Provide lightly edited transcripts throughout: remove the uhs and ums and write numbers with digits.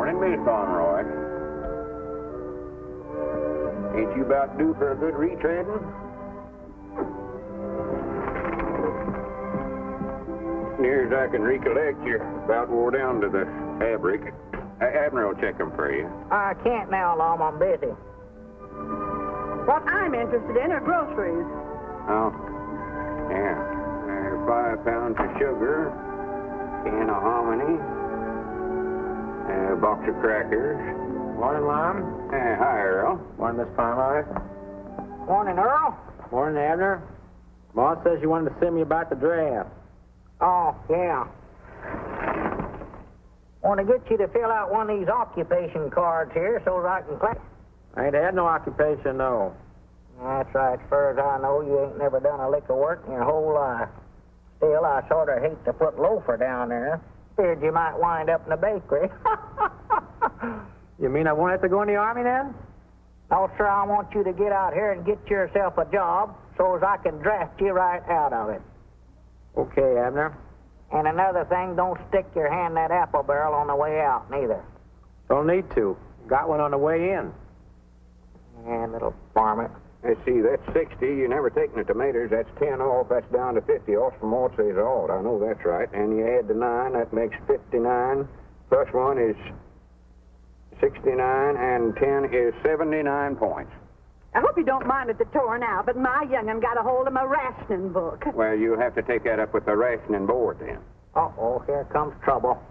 Morning, Miss Conroy. Ain't you about due for a good retreading? Near as I can recollect, you're about wore down to the fabric. Abner will check them for you. I can't now, Lum. I'm busy. What I'm interested in are groceries. Oh, yeah. 5 pounds of sugar, can of hominy, a box of crackers. Morning, Lum. Hi, Earl. Morning, Miss Conroy. Morning, Earl. Morning, Abner. Boss says you wanted to see me about the draft. Oh, yeah. Want to get you to fill out one of these occupation cards here so that I can claim. I ain't had no occupation, no. That's right. As far as I know, you ain't never done a lick of work in your whole life. Still, I sort of hate to put loafer down there. Feared you might wind up in the bakery. You mean I won't have to go in the Army then? No, sir, I want you to get out here and get yourself a job so as I can draft you right out of it. Okay, Abner. And another thing, don't stick your hand in that apple barrel on the way out, neither. Don't need to. Got one on the way in. Yeah, little varmint. Let's see, that's 60. You never taken the tomatoes. That's 10 off. That's down to 50 off from what says odd. I know that's right. And you add the 9, that makes 59. Plus 1 is 69, and 10 is 79 points. I hope you don't mind at the torn out, but my young'un got a hold of my rationing book. Well, you'll have to take that up with the rationing board then. Uh-oh, here comes trouble.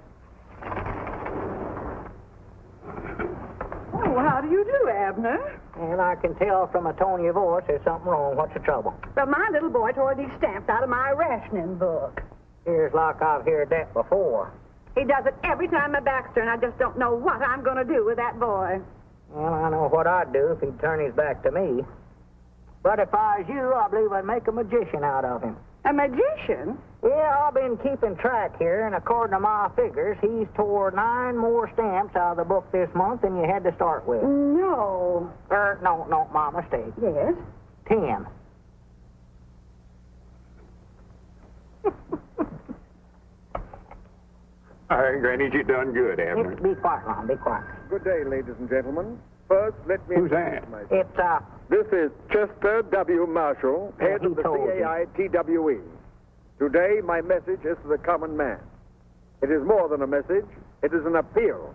Oh, how do you do, Abner? And I can tell from the tone of your voice there's something wrong. What's the trouble? Well, my little boy tore these stamps out of my rationing book. Here's like I've heard that before. He does it every time my back's turned. I just don't know what I'm going to do with that boy. Well, I know what I'd do if he'd turn his back to me. But if I was you, I believe I'd make a magician out of him. A magician? Yeah, I've been keeping track here, and according to my figures, he's tore 9 more stamps out of the book this month than you had to start with. No. No, my mistake. Yes? 10. All right, Granny, you done good, Abner. Be quiet, Ron, be quiet. Good day, ladies and gentlemen. First, let me Who's introduce that? myself. It's, This is Chester W. Marshall, head he of the told you. CAI-TWE. Today, my message is to the common man. It is more than a message. It is an appeal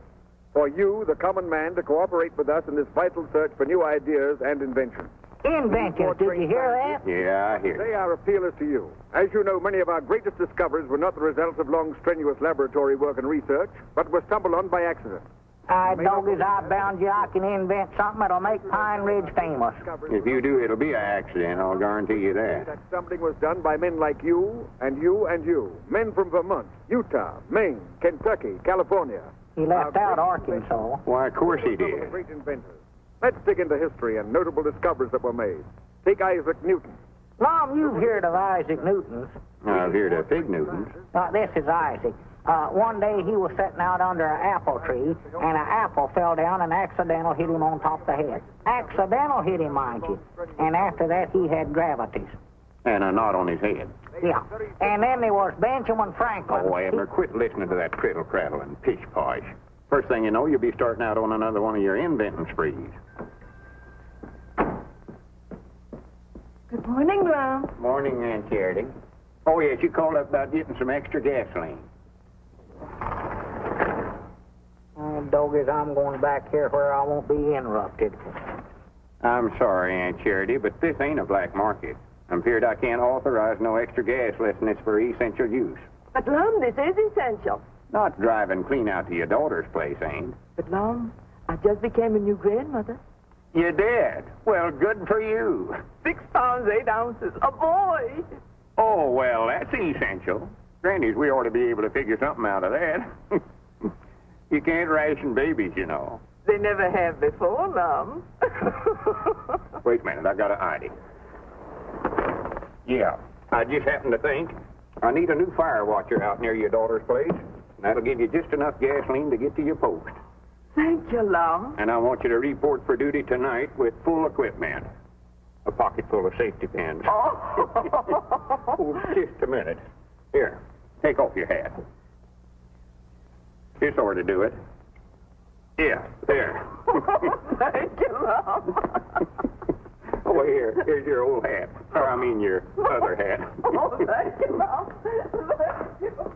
for you, the common man, to cooperate with us in this vital search for new ideas and inventions. inventions. Did you hear that? Yeah, I hear Today, you. our appeal is to you. As you know, many of our greatest discoveries were not the results of long, strenuous laboratory work and research, but were stumbled on by accident. Doggies, I bound you I can invent something that'll make Pine Ridge famous. If you do, it'll be an accident, I'll guarantee you that. That stumbling was done by men like you, and you, and you. Men from Vermont, Utah, Maine, Kentucky, California. He left Our out great Arkansas. Why, of course he Some of the did. great inventors. Let's dig into history and notable discoveries that were made. Take Isaac Newton. Mom, you've heard of Isaac Newton's. I've heard of Fig Newtons. This is Isaac. One day he was sitting out under an apple tree, and an apple fell down and accidental hit him on top of the head. Accidental hit him, mind you. And after that, he had gravities. And a knot on his head. Yeah. And then there was Benjamin Franklin. Oh, Abner, quit listening to that criddle craddle and pish posh. First thing you know, you'll be starting out on another one of your inventing sprees. Good morning, Lum. Morning, Aunt Charity. Oh, yes, you called up about getting some extra gasoline. Doggies, I'm going back here where I won't be interrupted. I'm sorry, Aunt Charity, but this ain't a black market. I'm feared I can't authorize no extra gas unless it's for essential use. But, Lum, this is essential. Not driving clean out to your daughter's place, ain't. But, Lum, I just became a new grandmother. You did? Well, good for you. 6 pounds, 8 ounces. A boy. Oh, well, that's essential. Grannies, we ought to be able to figure something out of that. You can't ration babies, you know. They never have before, Lum. Wait a minute, I got an idea. Yeah, I just happened to think I need a new fire watcher out near your daughter's place. And that'll give you just enough gasoline to get to your post. Thank you, Lum. And I want you to report for duty tonight with full equipment. A pocket full of safety pins. Oh, just a minute. Here, take off your hat. This ought to do it. Yeah, there. Thank you, Lum. Oh, here's your old hat. Or, I mean, your other hat. Oh, thank you, Lum. Thank you.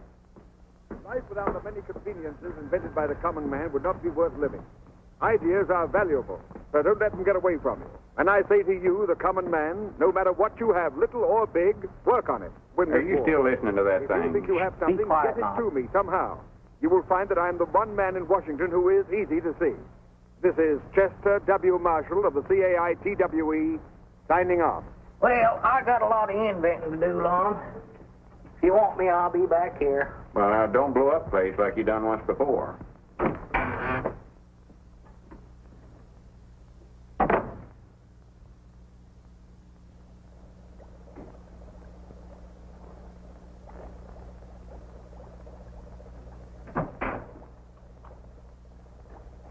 Life without the many conveniences invented by the common man would not be worth living. Ideas are valuable, so don't let them get away from you. And I say to you, the common man, no matter what you have, little or big, work on it. Are you still listening to that If you thing? think you have something, quiet, get it Lum. to me somehow. You will find that I'm the one man in Washington who is easy to see. This is Chester W. Marshall of the CAITWE, signing off. Well, I got a lot of inventing to do, Lum. If you want me, I'll be back here. Well, now, don't blow up the place like you done once before.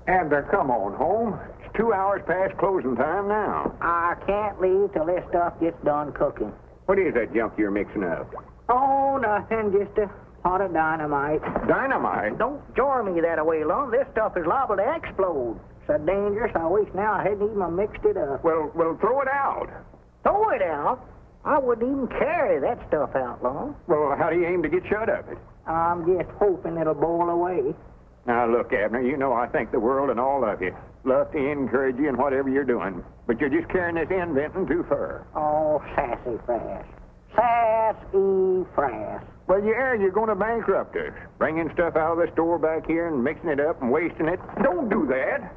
Abner, come on home. It's 2 hours past closing time now. I can't leave till this stuff gets done cooking. What is that junk you're mixing up? Oh, nothing, just a pot of dynamite. Dynamite? Don't jar me that away, Lum. This stuff is liable to explode. So dangerous, I wish now I hadn't even mixed it up. Well, throw it out. Throw it out? I wouldn't even carry that stuff out, Lum. Well, how do you aim to get shut of it? I'm just hoping it'll boil away. Now, look, Abner, you know I think the world and all of you love to encourage you in whatever you're doing, but you're just carrying this inventing too far. Oh, sassafras. Sassafras. Well, you're going to bankrupt us. Bringing stuff out of the store back here and mixing it up and wasting it. Don't do that.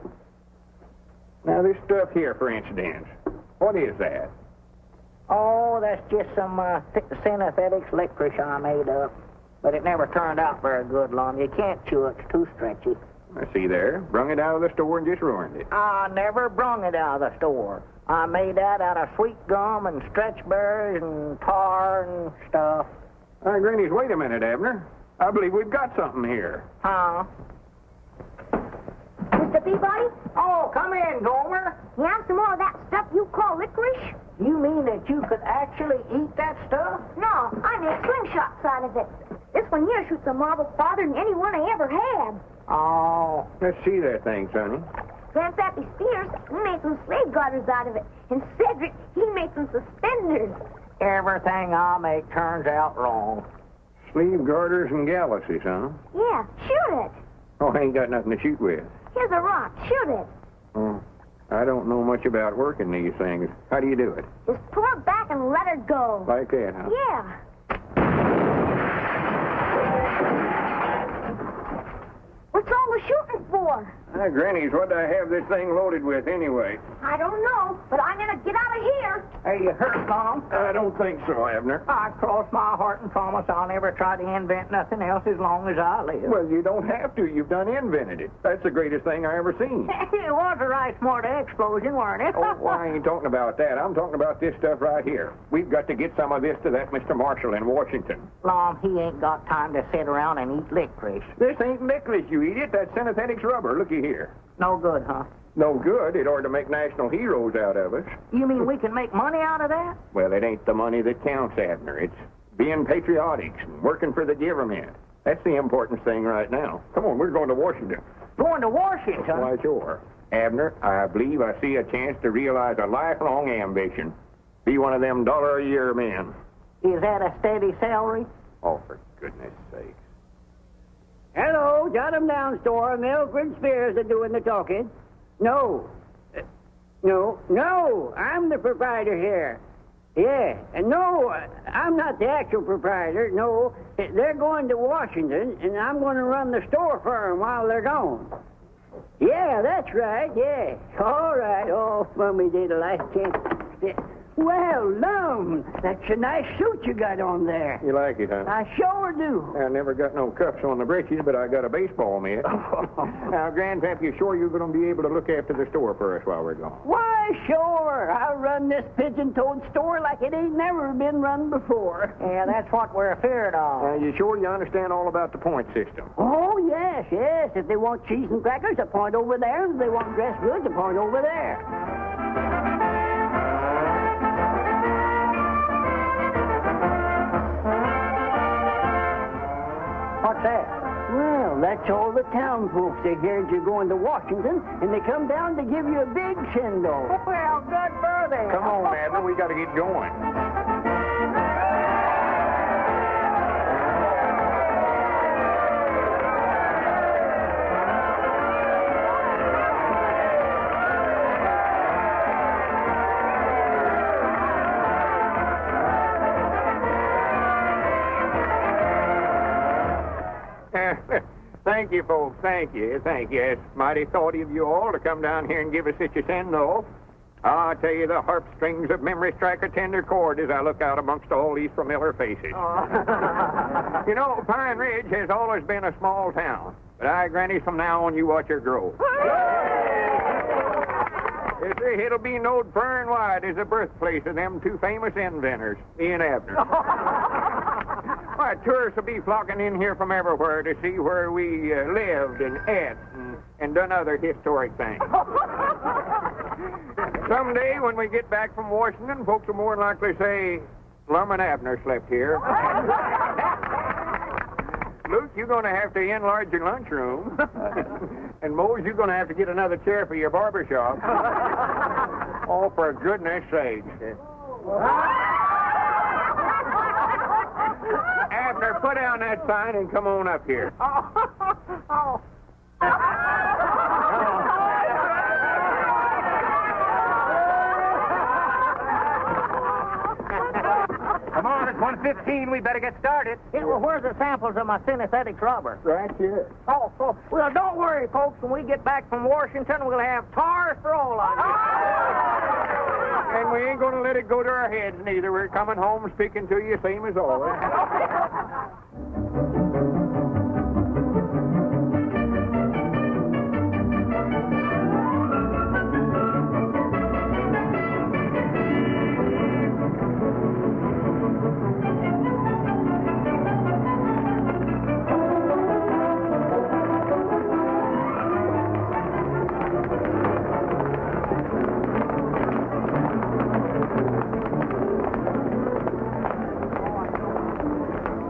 Now, this stuff here, for instance, what is that? Oh, that's just some synthetic licorice I made up. But it never turned out very good, Lum. You can't chew it. It's too stretchy. I see there. Brung it out of the store and just ruined it. I never brung it out of the store. I made that out of sweet gum and stretch berries and tar and stuff. Grannies, wait a minute, Abner. I believe we've got something here. Huh? Mr. Peabody, Oh, come in, Gomer. you have some more of that stuff you call licorice? You mean that you could actually eat that stuff? No, I make slingshots out of it. This one here shoots a marble farther than any one I ever had. Oh, Let's see that thing, Sonny. Grandpappy Spears, he made some slave garters out of it. And Cedric, he made some suspenders. everything I make turns out wrong. Sleeve garters and galaxies, huh? Yeah, shoot it. Oh, I ain't got nothing to shoot with. Here's a rock. Shoot it. Oh, I don't know much about working these things. How do you do it? Just pull it back and let her go. Like that, huh? Yeah. What's all the shooting for? Grannies, what do I have this thing loaded with anyway? I don't know, but I'm gonna get out of here. Are you hurt, Mom? I don't think so, Abner. I cross my heart and promise I'll never try to invent nothing else as long as I live. Well, you don't have to. You've done invented it. That's the greatest thing I ever seen. It was a right smart explosion, weren't it? Oh, well, I ain't talking about that. I'm talking about this stuff right here. We've got to get some of this to that Mr. Marshall in Washington. Lom, he ain't got time to sit around and eat licorice. This ain't licorice, you eat it. That's synthetic rubber. Looky here. No good, huh? No good. It ought to make national heroes out of us. You mean we can make money out of that? Well, it ain't the money that counts, Abner. It's being patriotic and working for the government. That's the important thing right now. Come on, we're going to Washington. Going to Washington? Why, sure. Abner, I believe I see a chance to realize a lifelong ambition. Be one of them $1-a-year men. Is that a steady salary? Oh, for goodness sake. Hello, jot 'em down, store. Mildred Spears are doing the talking. No. No, I'm the proprietor here. Yeah, and no, I'm not the actual proprietor. No, they're going to Washington, and I'm going to run the store for 'em while they're gone. Yeah, that's right, yeah. All right, oh, Mummy diddle, I can't... Well, Lum, that's a nice suit you got on there. You like it, huh? I sure do. I never got no cuffs on the breeches, but I got a baseball mitt. Now, Grandpap, you sure you're going to be able to look after the store for us while we're gone? Why, sure. I'll run this pigeon-toed store like it ain't never been run before. Yeah, that's what we're afeard of. You sure you understand all about the point system? Oh, yes. If they want cheese and crackers, a point over there. And if they want dressed goods, a point over there. What's that? Well, that's all the town folks. They heard you're going to Washington, and they come down to give you a big send-off. Well, good for them. Come on, Abner, we got to get going. Thank you, folks. Thank you. It's mighty thoughty of you all to come down here and give us such a send-off. I tell you, the harp strings of memory strike a tender chord as I look out amongst all these familiar faces. You know, Pine Ridge has always been a small town, but I grant you from now on you watch her grow. You see, it'll be knowed far and wide as the birthplace of them two famous inventors, me and Abner. Why, tourists will be flocking in here from everywhere to see where we lived and ate and done other historic things. Someday, when we get back from Washington, folks will more than likely say, Lum and Abner slept here. Luke, you're going to have to enlarge your lunchroom. And Mose, you're going to have to get another chair for your barber shop. Oh, for goodness sake. Abner, put down that sign and come on up here. Oh. Come on, it's 1:15. We better get started. Yeah, well, where's the samples of my synthetic rubber? Right here. Oh, well, don't worry, folks. When we get back from Washington, we'll have tars for all of you. And we ain't going to let it go to our heads, neither. We're coming home speaking to you same as always.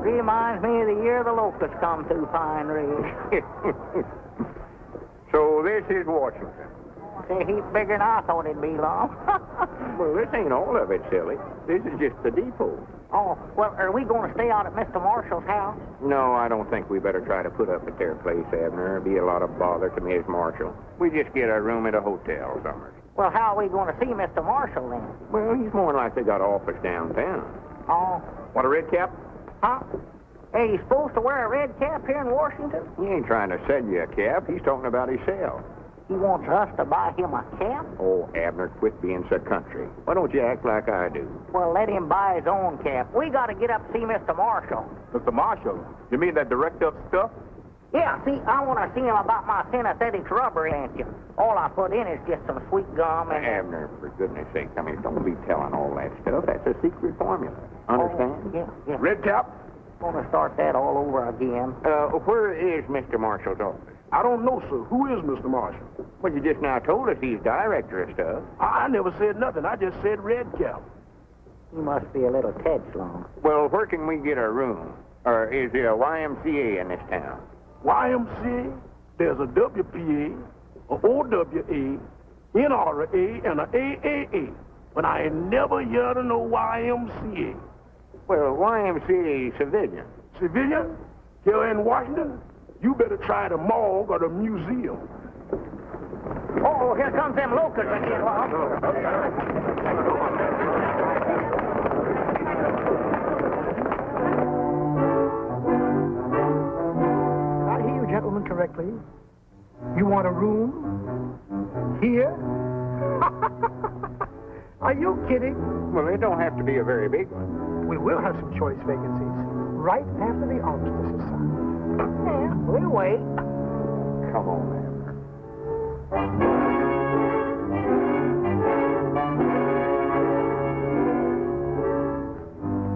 Reminds me of the year the locusts come through Pine Ridge. So this is Washington. It's a heap bigger than I thought it'd be, Lum. Well, this ain't all of it, silly. This is just the depot. Oh, well, are we going to stay out at Mr. Marshall's house? No, I don't think we better try to put up at their place, Abner. It'd be a lot of bother to Miss Marshall. We just get a room at a hotel somewhere. Well, how are we going to see Mr. Marshall then? Well, he's more than likely got an office downtown. Oh, Want a red cap? huh? Hey, he's supposed to wear a red cap here in Washington? He ain't trying to sell you a cap. He's talking about himself. He wants us to buy him a cap? Oh, Abner, quit being so country. Why don't you act like I do? Well, let him buy his own cap. We got to get up to see Mr. Marshall. Mr. Marshall, you mean that director of stuff? Yeah, see, I want to see him about my synthetic rubber, ain't you? All I put in is just some sweet gum and... Abner, for goodness sake, I mean, don't be telling all that stuff. That's a secret formula. Understand? Oh, yeah. Red cap? Want to start that all over again. Where is Mr. Marshall's office? I don't know, sir. Who is Mr. Marshall? Well, you just now told us he's director of stuff. I never said nothing. I just said red cap. He must be a little Tedslong. Well, where can we get a room? Or is there a YMCA in this town? YMCA, there's a WPA, a OWA, NRA, and a AAA. But I ain't never heard of no YMCA. Well, YMCA is civilian. Civilian? Here in Washington? You better try the morgue or the museum. Oh, here comes them locusts again, Lum. I hear you, gentlemen, correctly. You want a room? Here? Are you kidding? Well, it don't have to be a very big one. We will have some choice vacancies right after the armistice is signed. Yeah, we'll wait. Come on, Abner.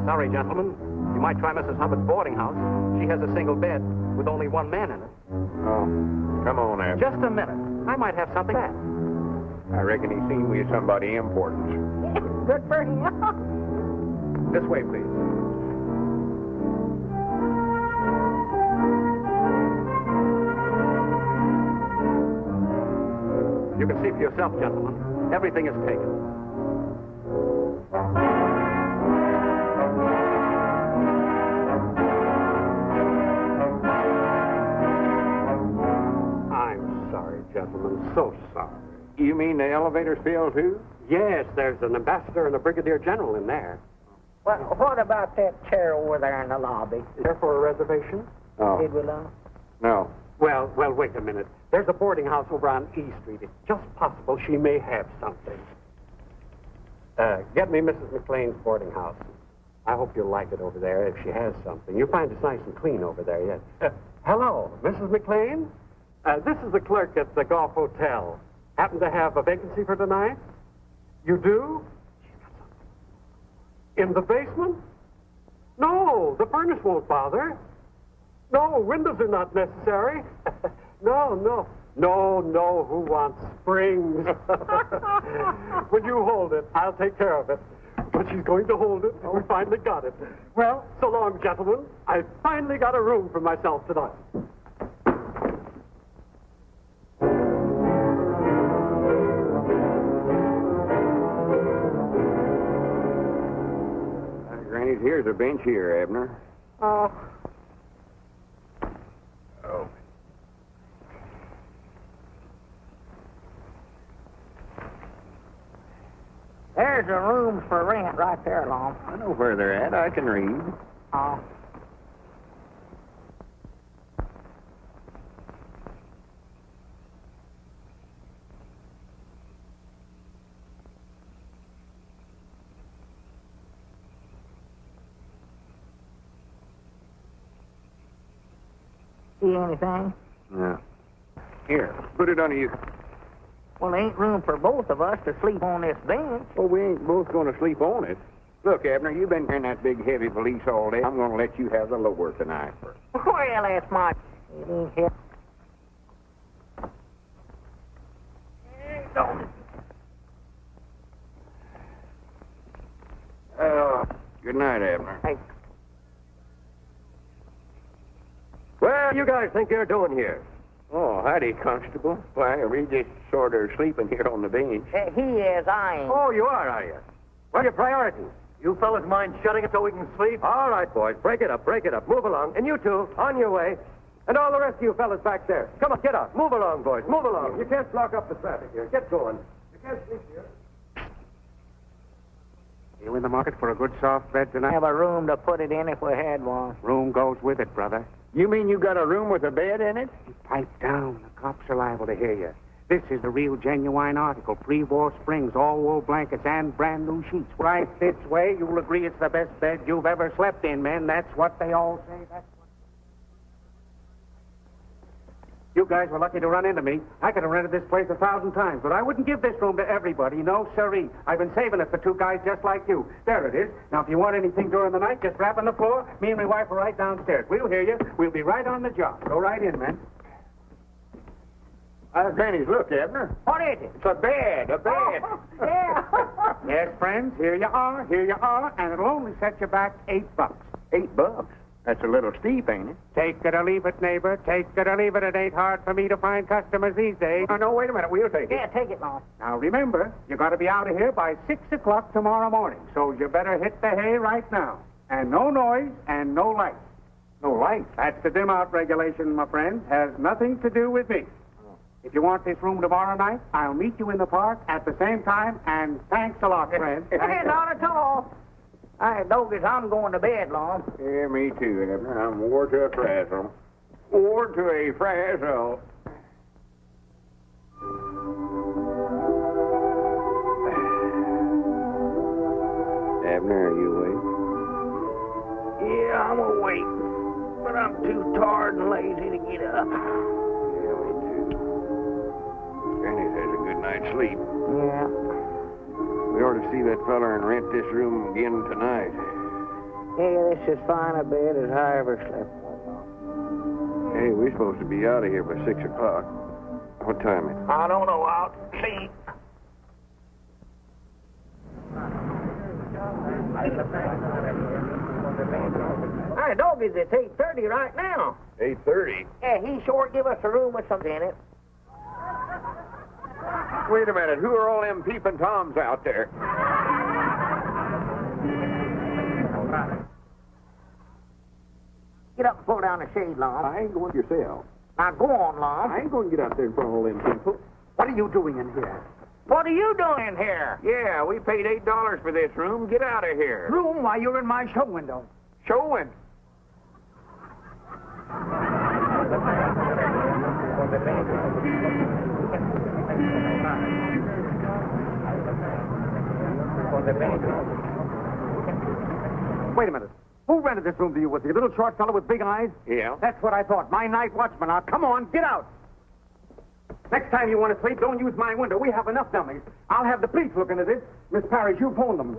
Sorry, gentlemen. You might try Mrs. Hubbard's boarding house. She has a single bed with only one man in it. Oh, come on, Abner. Just a minute. I might have something back. I reckon he's seen we somebody important. Good for him. This way, please. You can see for yourself, gentlemen. Everything is taken. I'm sorry, gentlemen. So sorry. You mean the elevator's filled, too? Yes, there's an ambassador and a brigadier general in there. Well, what about that chair over there in the lobby? Is there for a reservation? Oh. Did we, Lum? No. Well, wait a minute. There's a boarding house over on E Street. It's just possible she may have something. Get me Mrs. McLean's boarding house. I hope you'll like it over there if she has something. You'll find it's nice and clean over there, yes. Hello, Mrs. McLean? This is the clerk at the Goff Hotel. Happen to have a vacancy for tonight? You do? In the basement? No, the furnace won't bother. No, windows are not necessary. No, who wants springs? Will you hold it? I'll take care of it. But she's going to hold it, and we finally got it. Well, so long, gentlemen. I finally got a room for myself tonight. Granny, here's a bench here, Abner. Oh. There's a room for rent right there, Lum. I know where they're at. I can read. Oh. See anything? Yeah. Here, put it under you. Well, there ain't room for both of us to sleep on this bench. Well, we ain't both going to sleep on it. Look, Abner, you've been carrying that big, heavy valise all day. I'm going to let you have the lower tonight. Well, that's my... It ain't here. Good night, Abner. Hey. What do you guys think you're doing here? Oh, howdy, Constable. Why, we just sort of sleeping here on the bench. He is, I ain't. Oh, you are you? What are your priorities? You fellas mind shutting it so we can sleep? All right, boys, break it up. Move along. And you two, on your way. And all the rest of you fellas back there. Come on, get out. Move along, boys. Move along. You can't block up the traffic here. Get going. You can't sleep here. You in the market for a good soft bed I tonight? have a room to put it in if we had one. Room goes with it, brother. You mean you got a room with a bed in it? Pipe down. The cops are liable to hear you. This is the real genuine article. Pre-war springs, all wool blankets, and brand new sheets. Right this way, you'll agree it's the best bed you've ever slept in, men. That's what they all say. You guys were lucky to run into me. I could have rented this place 1,000 times, but I wouldn't give this room to everybody. No, sirree. I've been saving it for two guys just like you. There it is. Now, if you want anything during the night, just rap on the floor. Me and my wife are right downstairs. We'll hear you. We'll be right on the job. Go right in, men. Granny's, look, Abner. What is it? It's a bed, a bed. Oh, yeah. Yes, friends, here you are, and it'll only set you back $8. $8? That's a little steep, ain't it? Take it or leave it, neighbor. Take it or leave it. It ain't hard for me to find customers these days. Oh, no, wait a minute. We'll take it. Yeah, take it, Lum. Now, remember, you got to be out of here by 6 o'clock tomorrow morning, so you better hit the hay right now. And no noise and no light. No light. That's the dim-out regulation, my friend. Has nothing to do with me. If you want this room tomorrow night, I'll meet you in the park at the same time, and thanks a lot, friend. Not at all. I notice I'm going to bed, Lum. Yeah, me too, Abner. I'm wore to a frazzle. Wore to a frazzle. Abner, are you awake? Yeah, I'm awake, but I'm too tired and lazy to get up. Yeah, me too. Granny has a good night's sleep. Yeah. We ought to see that fella and rent this room again tonight. Yeah, this is fine a bed as I ever slept. Hey, we're supposed to be out of here by 6 o'clock. What time is it? I don't know. I'll see. Hey, doggies, it's 8:30 right now. 8:30. Yeah, he sure give us a room with something in it. Wait a minute. Who are all them peeping toms out there? Get up and pull down the shade, Lum. I ain't going yourself. Now go on, Lum. I ain't going to get out there in front of all them people. What are you doing in here? What are you doing here? Yeah, we paid $8 for this room. Get out of here. Room while you're in my show window. Showing. Wait a minute. Who rented this room to you? Was he a little short fellow with big eyes? Yeah. That's what I thought. My night watchman. Now, come on, get out. Next time you want to sleep, don't use my window. We have enough dummies. I'll have the police look into this. Miss Parrish, you phone them.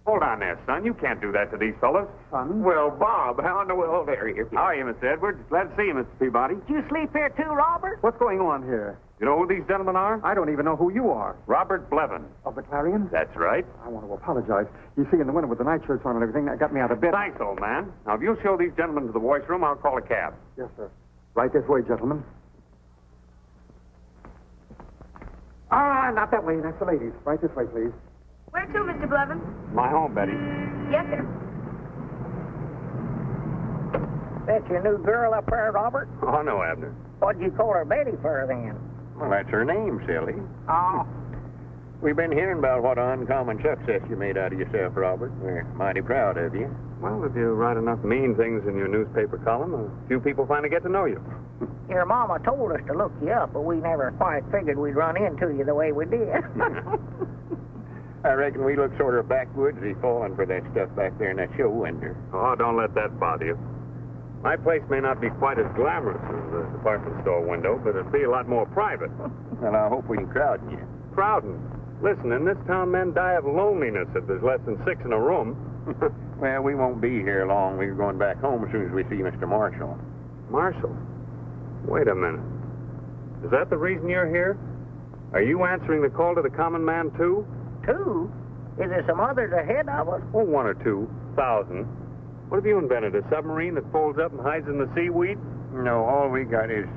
Hold on there, son. You can't do that to these fellas. Son? Well, Bob, how in the world are you? How are you, Mr. Edwards? Glad to see you, Mr. Peabody. Did you sleep here too, Robert? What's going on here? You know who these gentlemen are? I don't even know who you are. Robert Blevin. Of the Clarion? That's right. I want to apologize. You see, in the winter with the nightshirts on and everything, that got me out of bed. Thanks, old man. Now, if you'll show these gentlemen to the voice room, I'll call a cab. Yes, sir. Right this way, gentlemen. Ah, not that way. That's the ladies. Right this way, please. Where to, Mr. Blevin? My home, Betty. Yes, sir. That's your new girl up there, Robert? Oh, no, Abner. What'd you call her Betty for, then? Well, that's her name, silly. Oh. We've been hearing about what uncommon success you made out of yourself, Robert. We're mighty proud of you. Well, if you write enough mean things in your newspaper column, a few people finally get to know you. Your mama told us to look you up, but we never quite figured we'd run into you the way we did. I reckon we look sort of backwoodsy falling for that stuff back there in that show window. Oh, don't let that bother you. My place may not be quite as glamorous as the department store window, but it'll be a lot more private. Well, I hope we can crowd you. Crowding? Listen, in this town, men die of loneliness if there's less than 6 in a room. Well, we won't be here long. We're going back home as soon as we see Mr. Marshall. Marshall? Wait a minute. Is that the reason you're here? Are you answering the call to the common man, too? 2? Is there some others ahead of us? Oh, 1 or 2,000. What have you invented, a submarine that folds up and hides in the seaweed? No, all we got is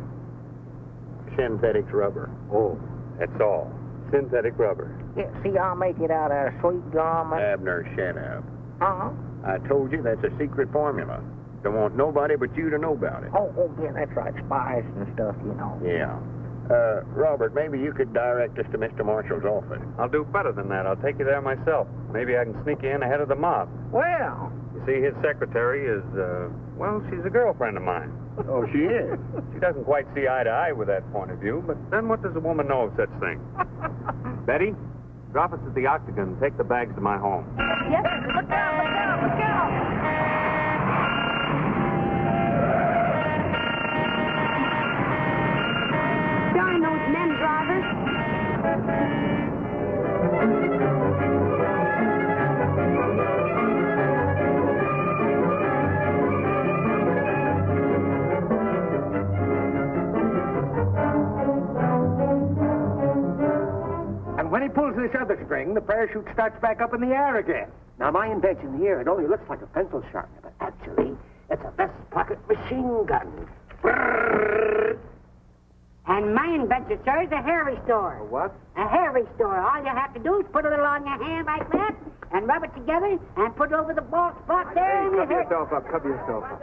synthetic rubber. Oh, that's all. Synthetic rubber. Yeah, see, I'll make it out of sweet gum. Abner, shut up. Uh-huh. I told you that's a secret formula. Don't want nobody but you to know about it. Oh, yeah, that's right. Spice and stuff, you know. Yeah. Robert, maybe you could direct us to Mr. Marshall's office. I'll do better than that. I'll take you there myself. Maybe I can sneak you in ahead of the mob. Well. You see, his secretary is, well, she's a girlfriend of mine. Oh, she is? She doesn't quite see eye to eye with that point of view, but then what does a woman know of such things? Betty, drop us at the Octagon. Take the bags to my home. Yes, sir. Look out, look out, look out. Darn those men drivers. And when he pulls this other string, the parachute starts back up in the air again. Now, my invention here, it only looks like a pencil sharpener, but actually, it's a vest pocket machine gun. And my invention, sir, is a hair restore. A what? A hair restore. All you have to do is put a little on your hand like that and rub it together and put it over the bald spot there and your hair. Cover yourself up.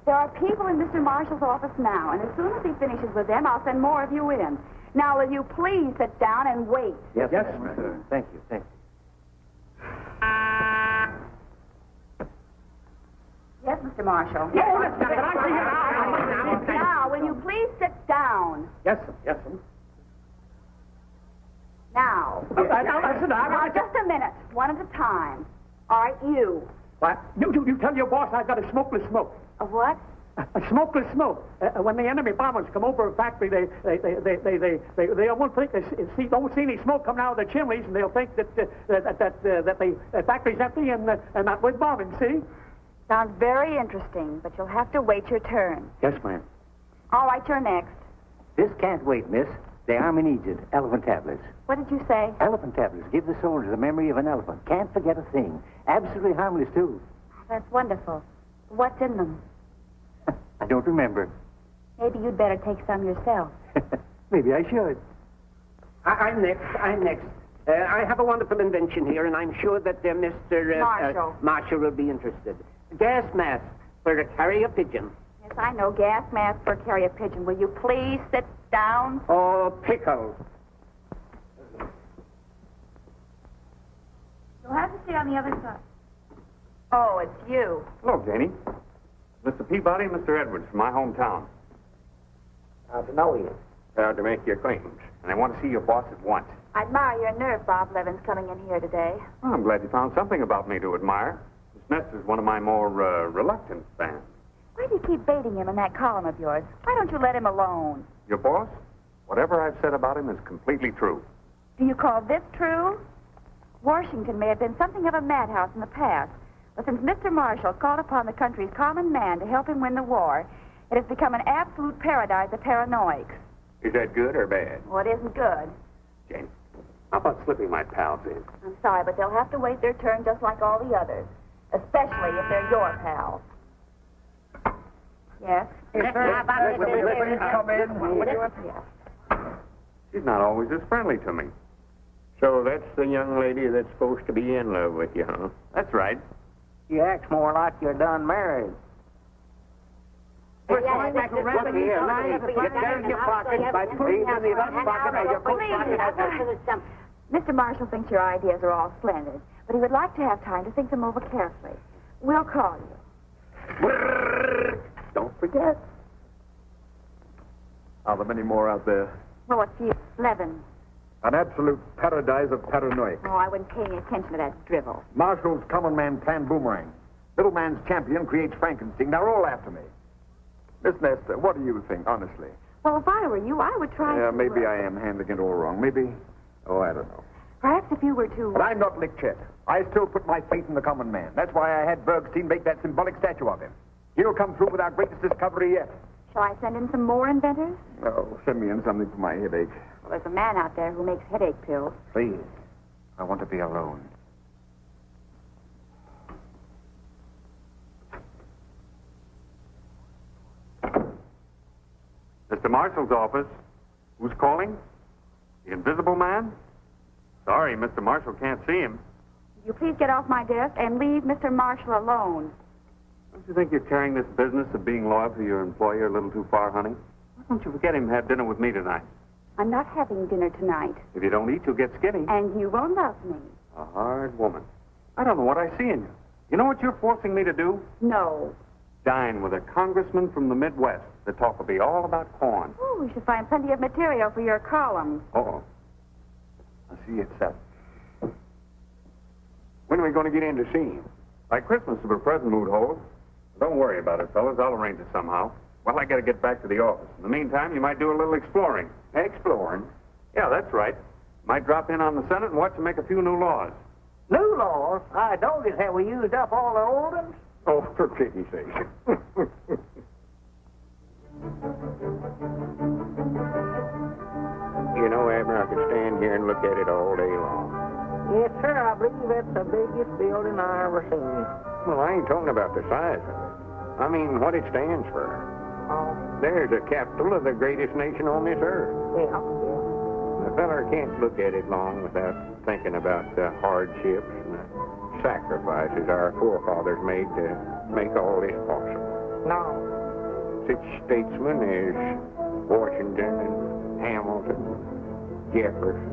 There are people in Mr. Marshall's office now, and as soon as he finishes with them, I'll send more of you in. Now, will you please sit down and wait? Yes, sir. Thank you, thank you. Yes, Mr. Marshall. Now, will you please sit down? Yes, sir. Yes, sir. Now. Now, just a minute, one at a time. All right, you. What? You tell your boss I've got a smokeless smoke. A what? A smokeless smoke. When the enemy bombers come over a factory, they won't think don't see any smoke coming out of the chimneys, and they'll think that the factory's empty and not with bombing. See? Sounds very interesting, but you'll have to wait your turn. Yes, ma'am. All right, you're next. This can't wait, miss. The army needs it. Elephant tablets. What did you say? Elephant tablets. Give the soldier the memory of an elephant. Can't forget a thing. Absolutely harmless, too. That's wonderful. What's in them? I don't remember. Maybe you'd better take some yourself. Maybe I should. I'm next. I have a wonderful invention here, and I'm sure that Mr. Marshall will be interested. Gas mask for a carrier pigeon. Yes, I know. Gas mask for carrier pigeon. Will you please sit down? Oh, pickle. You'll have to sit on the other side. Oh, it's you. Hello, Janie. Mr. Peabody and Mr. Edwards from my hometown. How'd you know you? Proud to make your acquaintance. And I want to see your boss at once. I admire your nerve, Bob Levin's coming in here today. Well, I'm glad you found something about me to admire. Miss Nestor's one of my more reluctant fans. Why do you keep baiting him in that column of yours? Why don't you let him alone? Your boss? Whatever I've said about him is completely true. Do you call this true? Washington may have been something of a madhouse in the past, but since Mr. Marshall called upon the country's common man to help him win the war, it has become an absolute paradise of paranoics. Is that good or bad? Well, it isn't good. Janie, how about slipping my pals in? I'm sorry, but they'll have to wait their turn just like all the others, especially if they're your pals. Yes? Come in. She's not always as friendly to me. So that's the young lady that's supposed to be in love with you, huh? That's right. You act more like you're done married. Look here, get down in your pocket by putting in the left pocket of your coat pocket. Mr. Marshall thinks your ideas are all splendid, but he would like to have time to think them over carefully. We'll call you. Don't forget. Are there many more out there? Well, it's you, Levin. An absolute paradise of paranoia. Oh, I wouldn't pay any attention to that drivel. Marshall's common man planned boomerang. Little man's champion creates Frankenstein. They're all after me. Miss Nestor, what do you think, honestly? Well, if I were you, I would try to... Maybe I am handling it all wrong. Maybe... Oh, I don't know. Perhaps if you were to... But I'm not licked yet. I still put my faith in the common man. That's why I had Bergstein make that symbolic statue of him. He'll come through with our greatest discovery yet. Shall I send in some more inventors? Oh, send me in something for my headache. Well, there's a man out there who makes headache pills. Please. I want to be alone. Mr. Marshall's office. Who's calling? The Invisible Man? Sorry, Mr. Marshall can't see him. Will you please get off my desk and leave Mr. Marshall alone? Don't you think you're carrying this business of being loyal to your employer a little too far, honey? Why don't you forget him and have dinner with me tonight? I'm not having dinner tonight. If you don't eat, you'll get skinny. And you won't love me. A hard woman. I don't know what I see in you. You know what you're forcing me to do? No. Dine with a congressman from the Midwest. The talk will be all about corn. Oh, we should find plenty of material for your columns. Uh-oh. I'll see you at 7. When are we going to get in to see him? By Christmas, if a present mood holds. Don't worry about it, fellas. I'll arrange it somehow. Well, I got to get back to the office. In the meantime, you might do a little exploring. Exploring? Yeah, that's right. Might drop in on the Senate and watch them make a few new laws. New laws? I noticed, have we used up all the old ones? Oh, for pity's sake. You know, Abner, I could stand here and look at it all day long. Yes, sir. I believe that's the biggest building I ever seen. Well, I ain't talking about the size of it. I mean, what it stands for. Oh, There's the capital of the greatest nation on this earth. yeah. A feller can't look at it long without thinking about the hardships and the sacrifices our forefathers made to make all this possible. No. Such statesmen as Washington and Hamilton, Jefferson.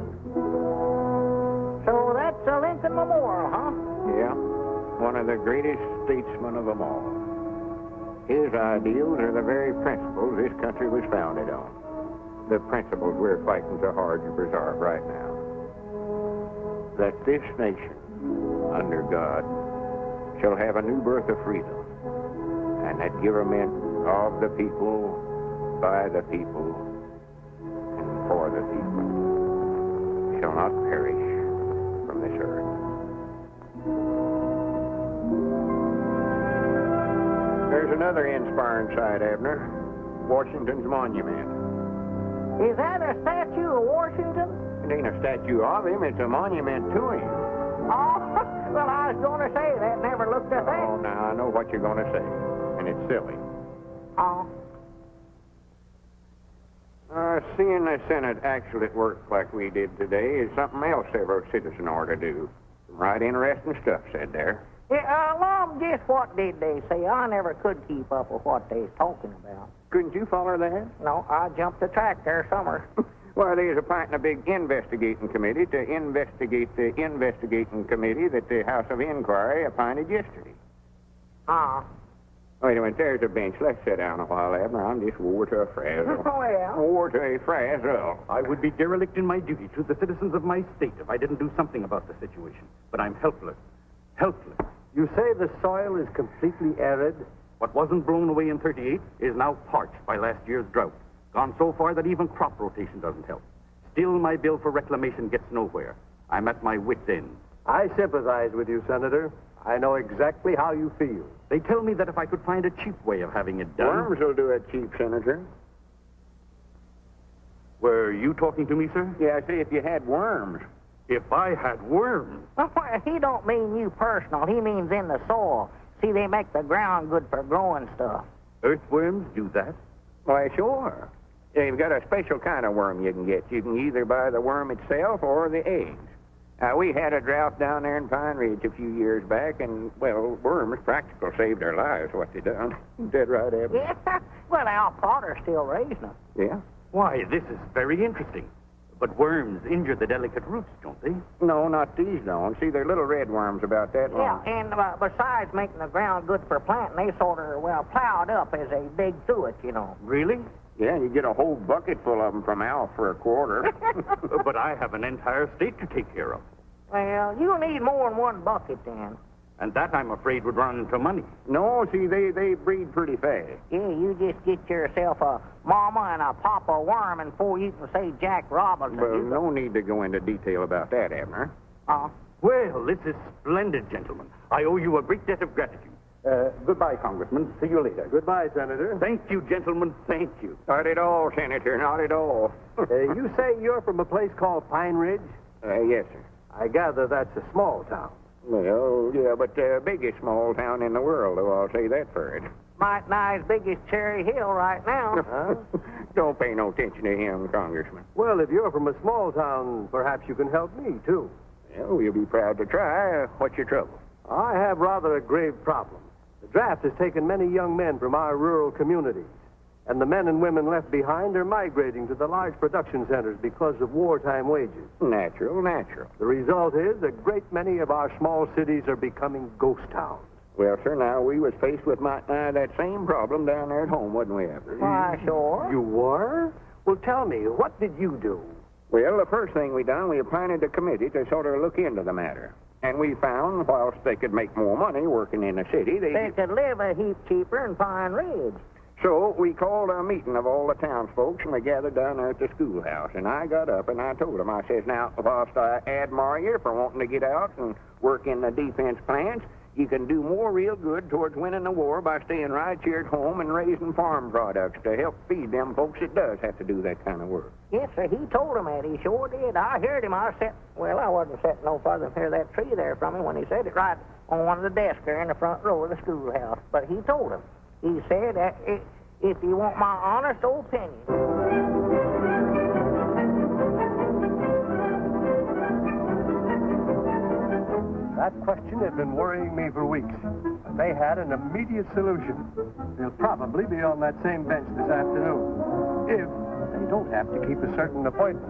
So that's a Lincoln Memorial, huh? Yeah, one of the greatest statesmen of them all. His ideals are the very principles this country was founded on. The principles we're fighting so hard to preserve right now. That this nation, under God, shall have a new birth of freedom, and that government of the people, by the people, and for the people, shall not perish from this earth. There's another inspiring sight, Abner. Washington's monument. Is that a statue of Washington? It ain't a statue of him, it's a monument to him. Oh, well, I was going to say that. Never looked at that. Oh, now I know what you're going to say, and it's silly. Oh. Seeing the Senate actually at work like we did today is something else every citizen ought to do. Some right interesting stuff said there. Yeah, Lum, just what did they say? I never could keep up with what they was talking about. Couldn't you follow that? No, I jumped the track there somewhere. Well, they was appointing a big investigating committee to investigate the investigating committee that the House of Inquiry appointed yesterday. Ah. Wait a minute, there's a bench. Let's sit down a while, Abner. I'm just wore to a frazzle. Well. Wore to a frazzle. I would be derelict in my duty to the citizens of my state if I didn't do something about the situation. But I'm helpless. Helpless. You say the soil is completely arid? What wasn't blown away in 38 is now parched by last year's drought. Gone so far that even crop rotation doesn't help. Still, my bill for reclamation gets nowhere. I'm at my wit's end. I sympathize with you, Senator. I know exactly how you feel. They tell me that if I could find a cheap way of having it done... Worms will do it cheap, Senator. Were you talking to me, sir? Yeah, I say if you had worms. If I had worms? Well, he don't mean you personal. He means in the soil. See, they make the ground good for growing stuff. Earthworms do that? Why, sure. They've got a special kind of worm you can get. You can either buy the worm itself or the eggs. We had a drought down there in Pine Ridge a few years back, and, well, worms practical saved our lives, what they done. Dead right, Abner. Yeah. Well, Al Potter's still raising them. Yeah? Why, this is very interesting. But worms injure the delicate roots, don't they? No, not these don't. See, they're little red worms about that long. Yeah, and besides making the ground good for planting, they sort of, well, plowed up as they dig through it, you know. Really? Yeah, you get a whole bucket full of them from Al for a quarter. But I have an entire state to take care of. Well, you need more than one bucket then. And that, I'm afraid, would run into money. No, see, they breed pretty fast. Yeah, you just get yourself a mama and a papa worm, and before you can say Jack Robinson... Well, no need to go into detail about that, Abner. Well, this is splendid, gentlemen. I owe you a great debt of gratitude. Goodbye, Congressman. See you later. Goodbye, Senator. Thank you, gentlemen. Thank you. Not at all, Senator. Not at all. You say you're from a place called Pine Ridge? Yes, sir. I gather that's a small town. Well, yeah, but the biggest small town in the world, though, I'll say that for it. Might nigh as big as Cherry Hill right now. Don't pay no attention to him, Congressman. Well, if you're from a small town, perhaps you can help me, too. Well, we'll be proud to try. What's your trouble? I have rather a grave problem. The draft has taken many young men from our rural communities, and the men and women left behind are migrating to the large production centers because of wartime wages. Natural. The result is a great many of our small cities are becoming ghost towns. Well, sir, now, we was faced with that same problem down there at home, wasn't we, Abner? Why, sure. You were? Well, tell me, what did you do? Well, the first thing we done, we appointed a committee to sort of look into the matter. And we found, whilst they could make more money working in the city, They could live a heap cheaper in Pine Ridge. So we called a meeting of all the townsfolk, and we gathered down there at the schoolhouse. And I got up and I told them, I says, now, whilst I admire you for wanting to get out and work in the defense plants, you can do more real good towards winning the war by staying right here at home and raising farm products to help feed them folks that does have to do that kind of work. Yes, sir, he told him that. He sure did. I heard him. I wasn't sitting no farther than that tree there from him when he said it, right on one of the desks there in the front row of the schoolhouse. But he told him. He said, if you want my honest opinion... That question has been worrying me for weeks. But they had an immediate solution. They'll probably be on that same bench this afternoon, if they don't have to keep a certain appointment.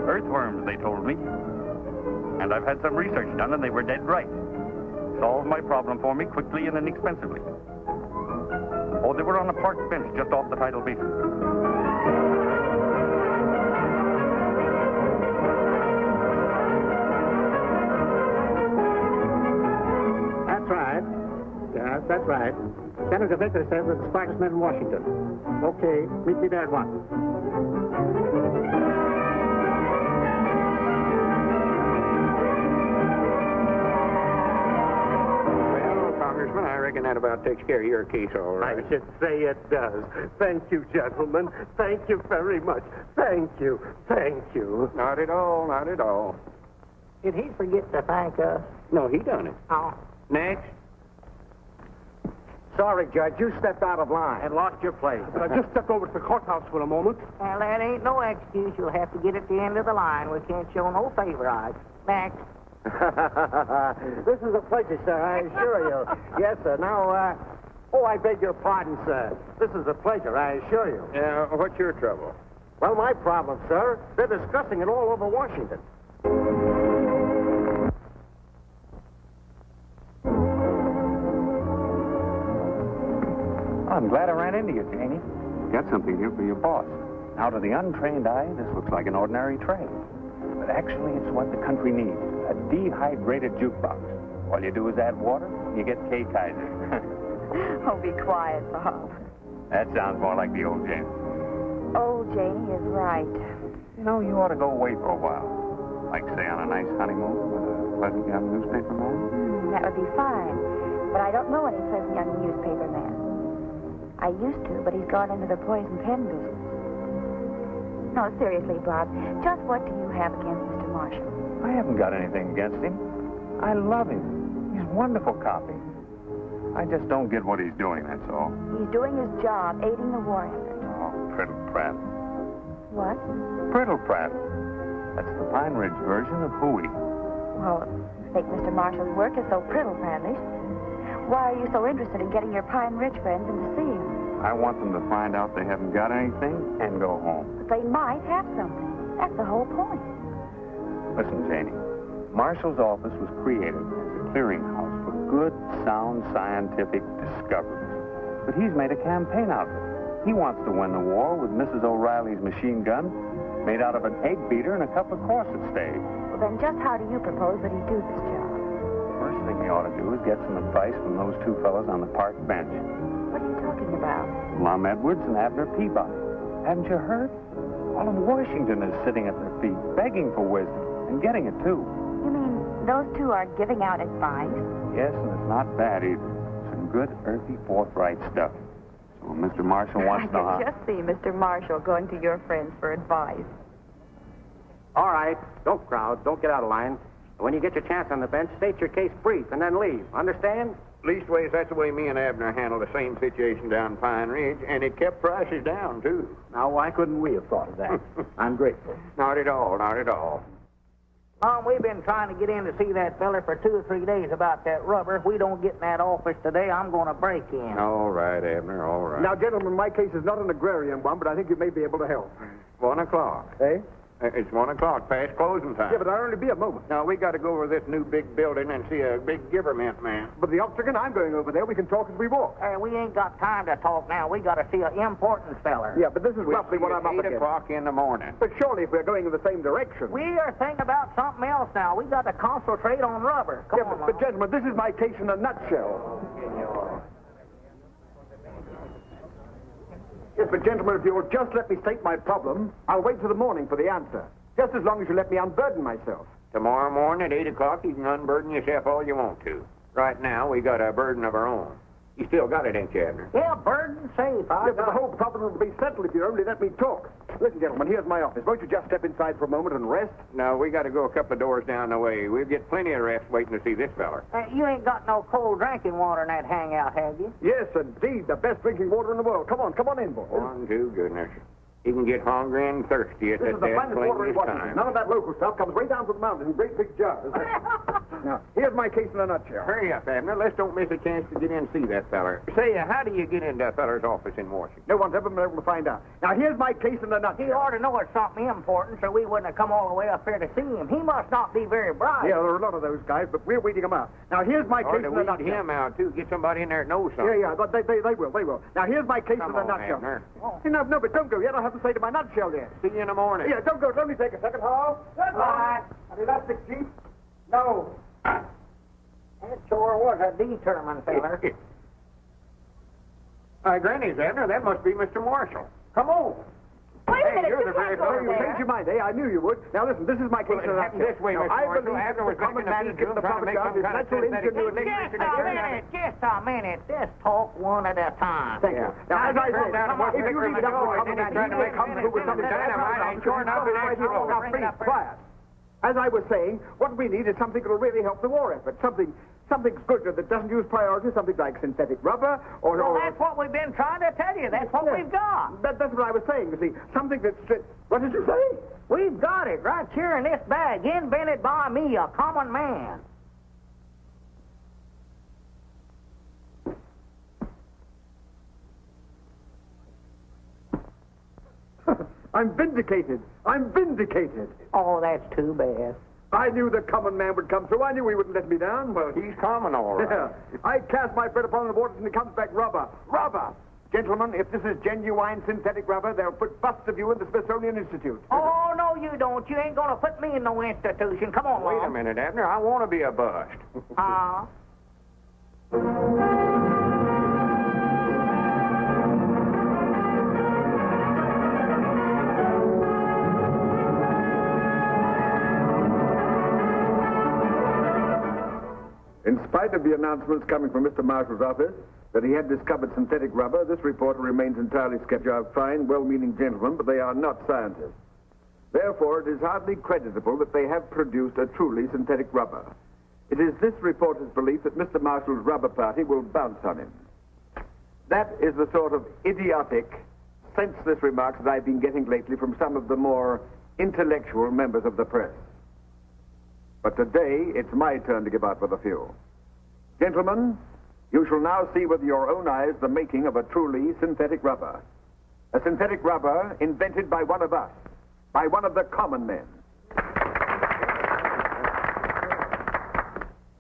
Earthworms, they told me. And I've had some research done, and they were dead right. Solved my problem for me quickly and inexpensively. Oh, they were on a park bench just off the tidal basin. That's right. Yes, that's right. Senator Vickers says we're the smartest men in Washington. Okay, meet me there at once. Congressman. I reckon that about takes care of your case all right. I should say it does. Thank you, gentlemen. Thank you very much. Thank you. Thank you. Not at all, not at all. Did he forget to thank us? No, he done it. Oh. Next. Sorry, Judge, you stepped out of line and lost your place. I just stepped over to the courthouse for a moment. Well, that ain't no excuse. You'll have to get at the end of the line. We can't show no favorites. Next. This is a pleasure, sir, I assure you. Yes, sir. Now, I beg your pardon, sir. This is a pleasure, I assure you. What's your trouble? Well, my problem, sir, they're discussing it all over Washington. I'm glad I ran into you, Janie. Got something here for your boss. Now, to the untrained eye, this looks like an ordinary tray. But actually, it's what the country needs. A dehydrated jukebox. All you do is add water, you get K Kaiser. Oh, be quiet, Bob. That sounds more like the old Janie. Old Janie is right. You know, you ought to go away for a while. Like, say, on a nice honeymoon with a pleasant young newspaper man. That would be fine. But I don't know any pleasant young newspaper man. I used to, but he's gone into the poison pen business. No, seriously, Bob, just what do you have against Mr. Marshall? I haven't got anything against him. I love him. He's wonderful copy. I just don't get what he's doing, that's all. He's doing his job, aiding the war effort. Oh, Priddle Pratt. What? Priddle Pratt. That's the Pine Ridge version of Hooey. Well, I think Mr. Marshall's work is so priddle-prattish. Why are you so interested in getting your Pine Ridge friends in to see him? I want them to find out they haven't got anything and go home. But they might have something. That's the whole point. Listen, Janie. Marshall's office was created as a clearinghouse for good, sound, scientific discoveries. But he's made a campaign out of it. He wants to win the war with Mrs. O'Reilly's machine gun made out of an egg beater and a couple of corset staves. Well, then just how do you propose that he do this job? First thing he ought to do is get some advice from those two fellows on the park bench. What are you talking about? Lum Ed'ards and Abner Peabody. Haven't you heard? All of Washington is sitting at their feet, begging for wisdom, and getting it, too. You mean those two are giving out advice? Yes, and it's not bad, either. Some good, earthy, forthright stuff. So when Mr. Marshall wants to know I can just see Mr. Marshall going to your friends for advice. All right, don't crowd. Don't get out of line. When you get your chance on the bench, state your case brief and then leave. Understand? Leastways, that's the way me and Abner handled the same situation down Pine Ridge, and it kept prices down, too. Now, why couldn't we have thought of that? I'm grateful. Not at all, not at all. Mom, we've been trying to get in to see that feller for 2 or 3 days about that rubber. If we don't get in that office today, I'm going to break in. All right, Abner, all right. Now, gentlemen, my case is not an agrarian one, but I think you may be able to help. 1 o'clock. Eh? It's 1 o'clock, past closing time. Yeah, but I'll only be a moment. Now, we got to go over this new big building and see a big government man. But the Octagon, I'm going over there. We can talk as we walk. We ain't got time to talk now. We got to see an important feller. Yeah, but this is We'll roughly see what at I'm up 8 against. o'clock in the morning. But surely if we're going in the same direction. We are thinking about something else now. We got to concentrate on rubber. Come on, but gentlemen, this is my case in a nutshell. Yes, but gentlemen, if you'll just let me state my problem, I'll wait till the morning for the answer. Just as long as you let me unburden myself. Tomorrow morning at 8 o'clock, you can unburden yourself all you want to. Right now, we got a burden of our own. You still got it, ain't you, Abner? Yeah, burden safe. Yeah, but the whole problem will be settled if you only let me talk. Listen, gentlemen, here's my office. Won't you just step inside for a moment and rest? No, we got to go a couple of doors down the way. We'll get plenty of rest waiting to see this feller. You ain't got no cold drinking water in that hangout, have you? Yes, indeed. The best drinking water in the world. Come on in, boys. One, two, goodness. You can get hungry and thirsty at This is that the dead finest water in plainest Washington. time. None of that local stuff comes way down from the mountains in great big jars. Now, here's my case in a nutshell. Hurry up, Abner. Let's don't miss a chance to get in and see that feller. Say, how do you get into that feller's office in Washington? No one's ever been able to find out. Now, here's my case in a nutshell. He ought to know it's something important, so we wouldn't have come all the way up here to see him. He must not be very bright. Yeah, there are a lot of those guys, but we're weeding them out. Now, here's my Or case to in a weed nutshell. him out, too. Get somebody in there that knows something. Yeah, but they will. Now, here's my case Come in a on, nutshell. Abner. Hey, no, but don't go yet. I have to say to my nutshell yet. See you in the morning. Yeah, don't go. Let me take a second. Hello? Goodbye. An elastic jeep? No. That sure was a determined feller. Granny's, Abner. That must be Mr. Marshall. Come on. Wait a minute. you're You the very can't go fellow. You there. changed your mind, eh? I knew you would. Now listen, this is my case. Well, it happened this way, Mr. I Marshall. believe Abner that was the common making a man beat is getting the trying to profit make out of his some kind of natural synthetic ingenuity. Just a minute. Just talk one at a time. Thank you. Now, as I said, if you leave it up to the common man, trying to make come through with something dynamite, and sure enough, it ain't true. Now, please, quiet. As I was saying, what we need is something that will really help the war effort. Something good that doesn't use priority, something like synthetic rubber or... Well, that's what we've been trying to tell you. That's what we've got. That's what I was saying, you see. Something that's... What did you say? We've got it right here in this bag, invented by me, a common man. I'm vindicated. I'm vindicated. Oh, that's too bad. I knew the common man would come through. I knew he wouldn't let me down. Well, he's common, all right. Yeah. I cast my bread upon the waters and it comes back rubber. Rubber! Gentlemen, if this is genuine synthetic rubber, they'll put busts of you in the Smithsonian Institute. Oh, no, you don't. You ain't going to put me in no institution. Come on, Wait a minute, Abner. I want to be a bust. In spite of the announcements coming from Mr. Marshall's office that he had discovered synthetic rubber, this reporter remains entirely skeptical of fine, well-meaning gentlemen, but they are not scientists. Therefore, it is hardly creditable that they have produced a truly synthetic rubber. It is this reporter's belief that Mr. Marshall's rubber party will bounce on him. That is the sort of idiotic, senseless remarks that I've been getting lately from some of the more intellectual members of the press. But today, it's my turn to give out with a few. Gentlemen, you shall now see with your own eyes the making of a truly synthetic rubber. A synthetic rubber invented by one of us, by one of the common men.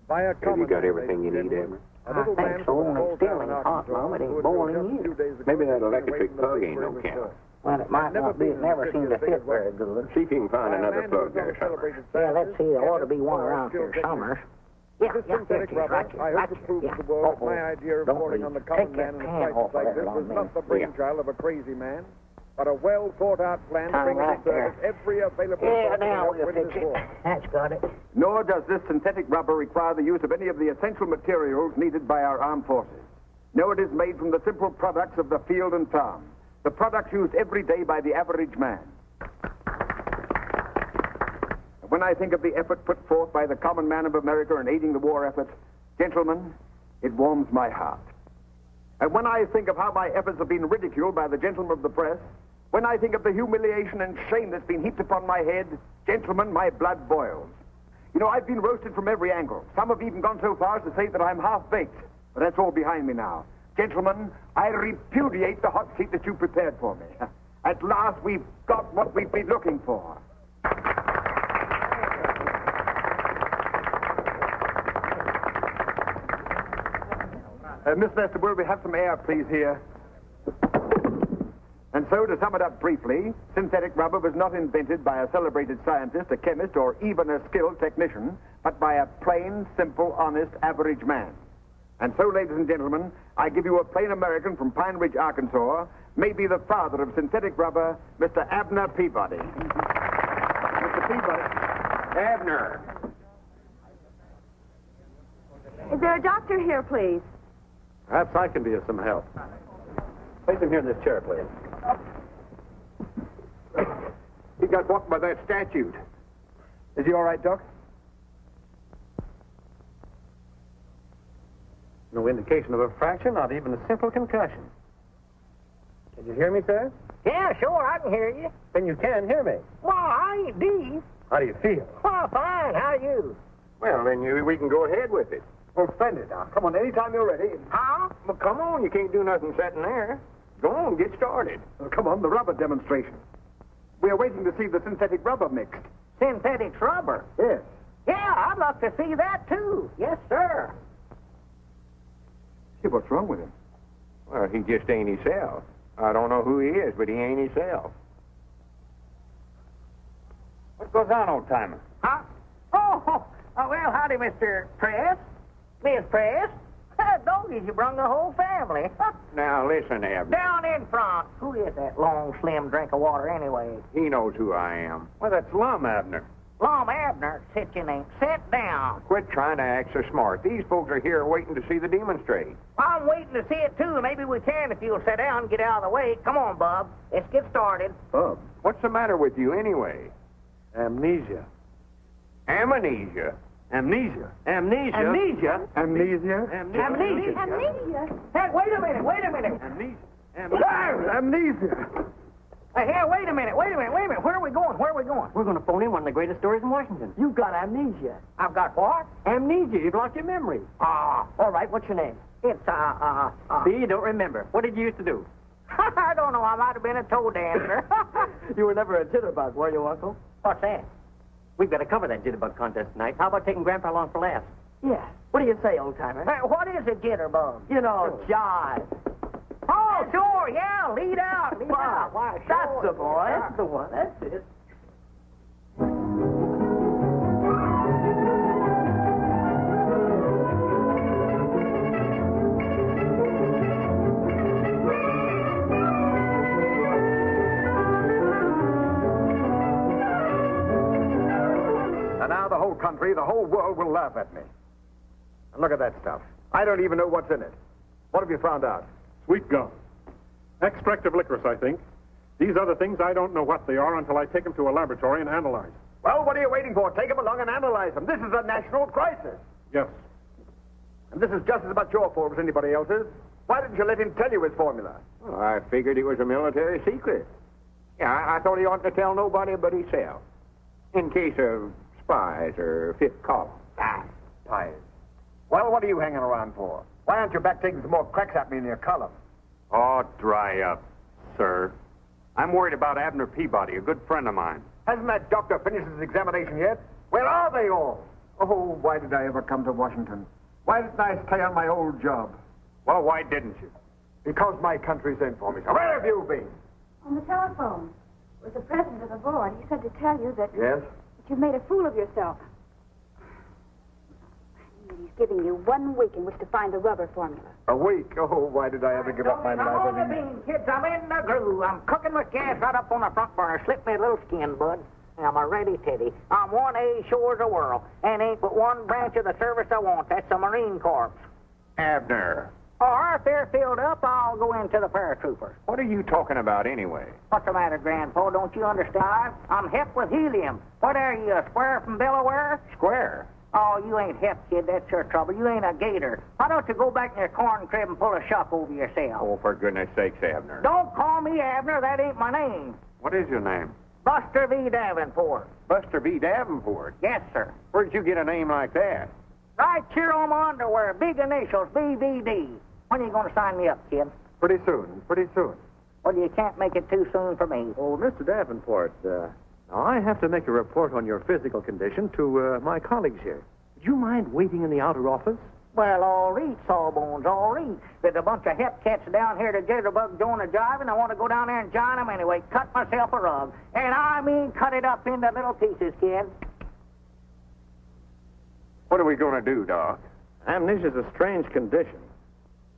By a common Have you got everything you need, Abner? I think so, and it's still ain't hot, Mom. It ain't boiling yet. Maybe that electric plug ain't no count. Well, it might not be. It never seemed to fit very good. See if you can find another plug there somewhere. Yeah, let's see. There ought to be one around here somewhere. Yeah, here it is, right here, right here. Yeah. My idea of reporting on the common man in a crisis like this was not the brainchild of a crazy man, but a well-thought-out plan to bring into service every available Yeah, source of now help we'll with fix this it. war. That's got it. Nor does this synthetic rubber require the use of any of the essential materials needed by our armed forces. No, it is made from the simple products of the field and farm, the products used every day by the average man. When I think of the effort put forth by the common man of America in aiding the war effort, gentlemen, it warms my heart. And when I think of how my efforts have been ridiculed by the gentlemen of the press, when I think of the humiliation and shame that's been heaped upon my head, gentlemen, my blood boils. You know, I've been roasted from every angle. Some have even gone so far as to say that I'm half-baked. But that's all behind me now. Gentlemen, I repudiate the hot seat that you prepared for me. At last, we've got what we've been looking for. Miss Lester, will we have some air, please, here? And so, to sum it up briefly, synthetic rubber was not invented by a celebrated scientist, a chemist, or even a skilled technician, but by a plain, simple, honest, average man. And so, ladies and gentlemen, I give you a plain American from Pine Ridge, Arkansas, maybe the father of synthetic rubber, Mr. Abner Peabody. Mr. Peabody. Abner. Is there a doctor here, please? Perhaps I can be of some help. Place him here in this chair, please. He got walked by that statute. Is he all right, Doc? No indication of a fracture, not even a simple concussion. Can you hear me, sir? Yeah, sure, I can hear you. Then you can hear me. Well, I ain't deep. How do you feel? Well, fine. How are you? Well, then we can go ahead with it. Well, splendid. Now, come on, anytime you're ready. Huh? Well, come on. You can't do nothing sitting there. Go on, get started. Come on, the rubber demonstration. We are waiting to see the synthetic rubber mixed. Synthetic rubber? Yes. Yeah, I'd love to see that, too. Yes, sir. See, what's wrong with him? Well, he just ain't himself. I don't know who he is, but he ain't himself. What goes on, old timer? Huh? Oh, well, howdy, Mr. Press. Miss Press. Doggies, you brung the whole family. Now, listen, Abner. Down in front. Who is that long, slim drink of water anyway? He knows who I am. Well, that's Lum, Abner. Lum Abner, sit your name. Sit down. Quit trying to act so smart. These folks are here waiting to see the demonstrate. I'm waiting to see it, too. Maybe we can if you'll sit down and get out of the way. Come on, Bub. Let's get started. Bub, what's the matter with you anyway? Amnesia. Amnesia? Amnesia. Amnesia. Amnesia? Amnesia. Amnesia. Amnesia. Hey, wait a minute. Amnesia. Amnesia. Hey, wait a minute. Where are we going? We're going to phone in one of the greatest stories in Washington. You've got amnesia. I've got what? Amnesia. You've lost your memory. All right, what's your name? It's, See, you don't remember. What did you used to do? I don't know. I might have been a toe dancer. You were never a jitterbug, were you, Uncle? What's that? We've got to cover that jitterbug contest tonight. How about taking Grandpa along for laughs? Yeah. What do you say, old-timer? Hey, what is a jitterbug? You know, jive. Oh, sure, yeah. Lead out. Why, That's sure. the boy. That's the one. That's it. And now the whole country, the whole world will laugh at me. And look at that stuff. I don't even know what's in it. What have you found out? Sweet gum. Extract of licorice, I think. These other things, I don't know what they are until I take them to a laboratory and analyze. Well, what are you waiting for? Take them along and analyze them. This is a national crisis. Yes. And this is just as much your fault as anybody else's. Why didn't you let him tell you his formula? Well, I figured it was a military secret. Yeah, I thought he oughtn't to tell nobody but himself. In case of spies or fifth column. Tired. Well, what are you hanging around for? Why aren't you back taking some more cracks at me in your column? Oh, dry up, sir. I'm worried about Abner Peabody, a good friend of mine. Hasn't that doctor finished his examination yet? Where are they all? Oh, why did I ever come to Washington? Why didn't I stay on my old job? Well, why didn't you? Because my country's in for me. So where have you been? On the telephone with the president of the board. He said to tell you that, Yes? that you've made a fool of yourself. He's giving you 1 week in which to find the rubber formula. A week? Oh, why did I ever give up my I'm life? on the bean, kids. I'm in the groove. I'm cooking with gas right up on the front burner. Slip me a little skin, bud. I'm a ready teddy. I'm 1A sure as the world. And ain't but one branch of the service I want. That's the Marine Corps. Abner, Or if they're filled up, I'll go into the paratroopers. what are you talking about anyway? What's the matter, Grandpa? Don't you understand? I'm hep with helium. What are you, a square from Delaware? Square. Oh, you ain't hep, kid. That's your trouble. You ain't a gator. Why don't you go back in your corn crib and pull a shuck over yourself? Oh, for goodness sakes, Abner. Don't call me Abner. That ain't my name. What is your name? Buster V. Davenport. Buster B. Davenport. Yes, sir. Where'd you get a name like that? Right here on my underwear. Big initials, BVD. When are you going to sign me up, kid? Pretty soon. Well, you can't make it too soon for me. Oh, Mr. Davenport, now I have to make a report on your physical condition to my colleagues here. Would you mind waiting in the outer office? Well, all right, Sawbones, all right. There's a bunch of hep cats down here to jitterbug join the jive, and I want to go down there and join them anyway. Cut myself a rug. And I mean cut it up into little pieces, kid. What are we going to do, Doc? Amnesia's a strange condition.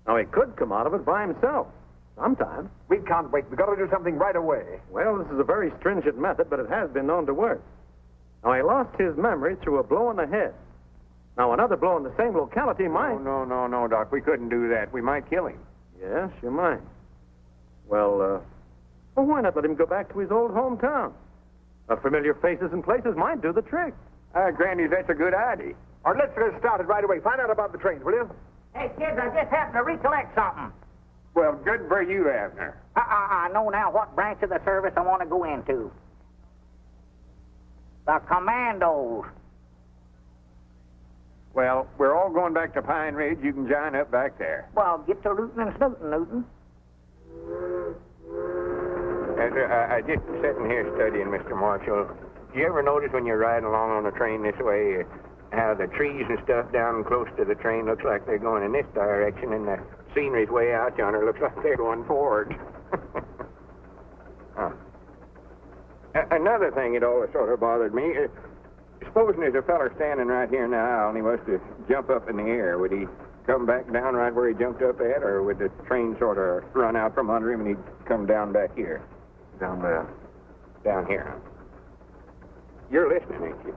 Now, he could come out of it by himself sometime. We can't wait. We've got to do something right away. Well, this is a very stringent method, but it has been known to work. Now, he lost his memory through a blow on the head. Now, another blow in the same locality might... No, Doc. We couldn't do that. We might kill him. Yes, you might. Well, why not let him go back to his old hometown? Familiar faces and places might do the trick. Granny, that's a good idea. All right, let's get started right away. Find out about the trains, will you? Hey, kids, I just happened to recollect something. Well, good for you, Abner. I know now what branch of the service I want to go into. The Commandos. Well, we're all going back to Pine Ridge. You can join up back there. Well, get to rootin' and snootin', Newton. I just sitting here studying, Mr. Marshall. You ever notice when you're riding along on the train this way, how the trees and stuff down close to the train looks like they're going in this direction, and the scenery's way out yonder looks like they're going forward. Another thing that always sort of bothered me, supposing there's a feller standing right here now and he was to jump up in the air, would he come back down right where he jumped up at, or would the train sort of run out from under him and he'd come down back here? Down there. Down here, huh? You're listening, ain't you?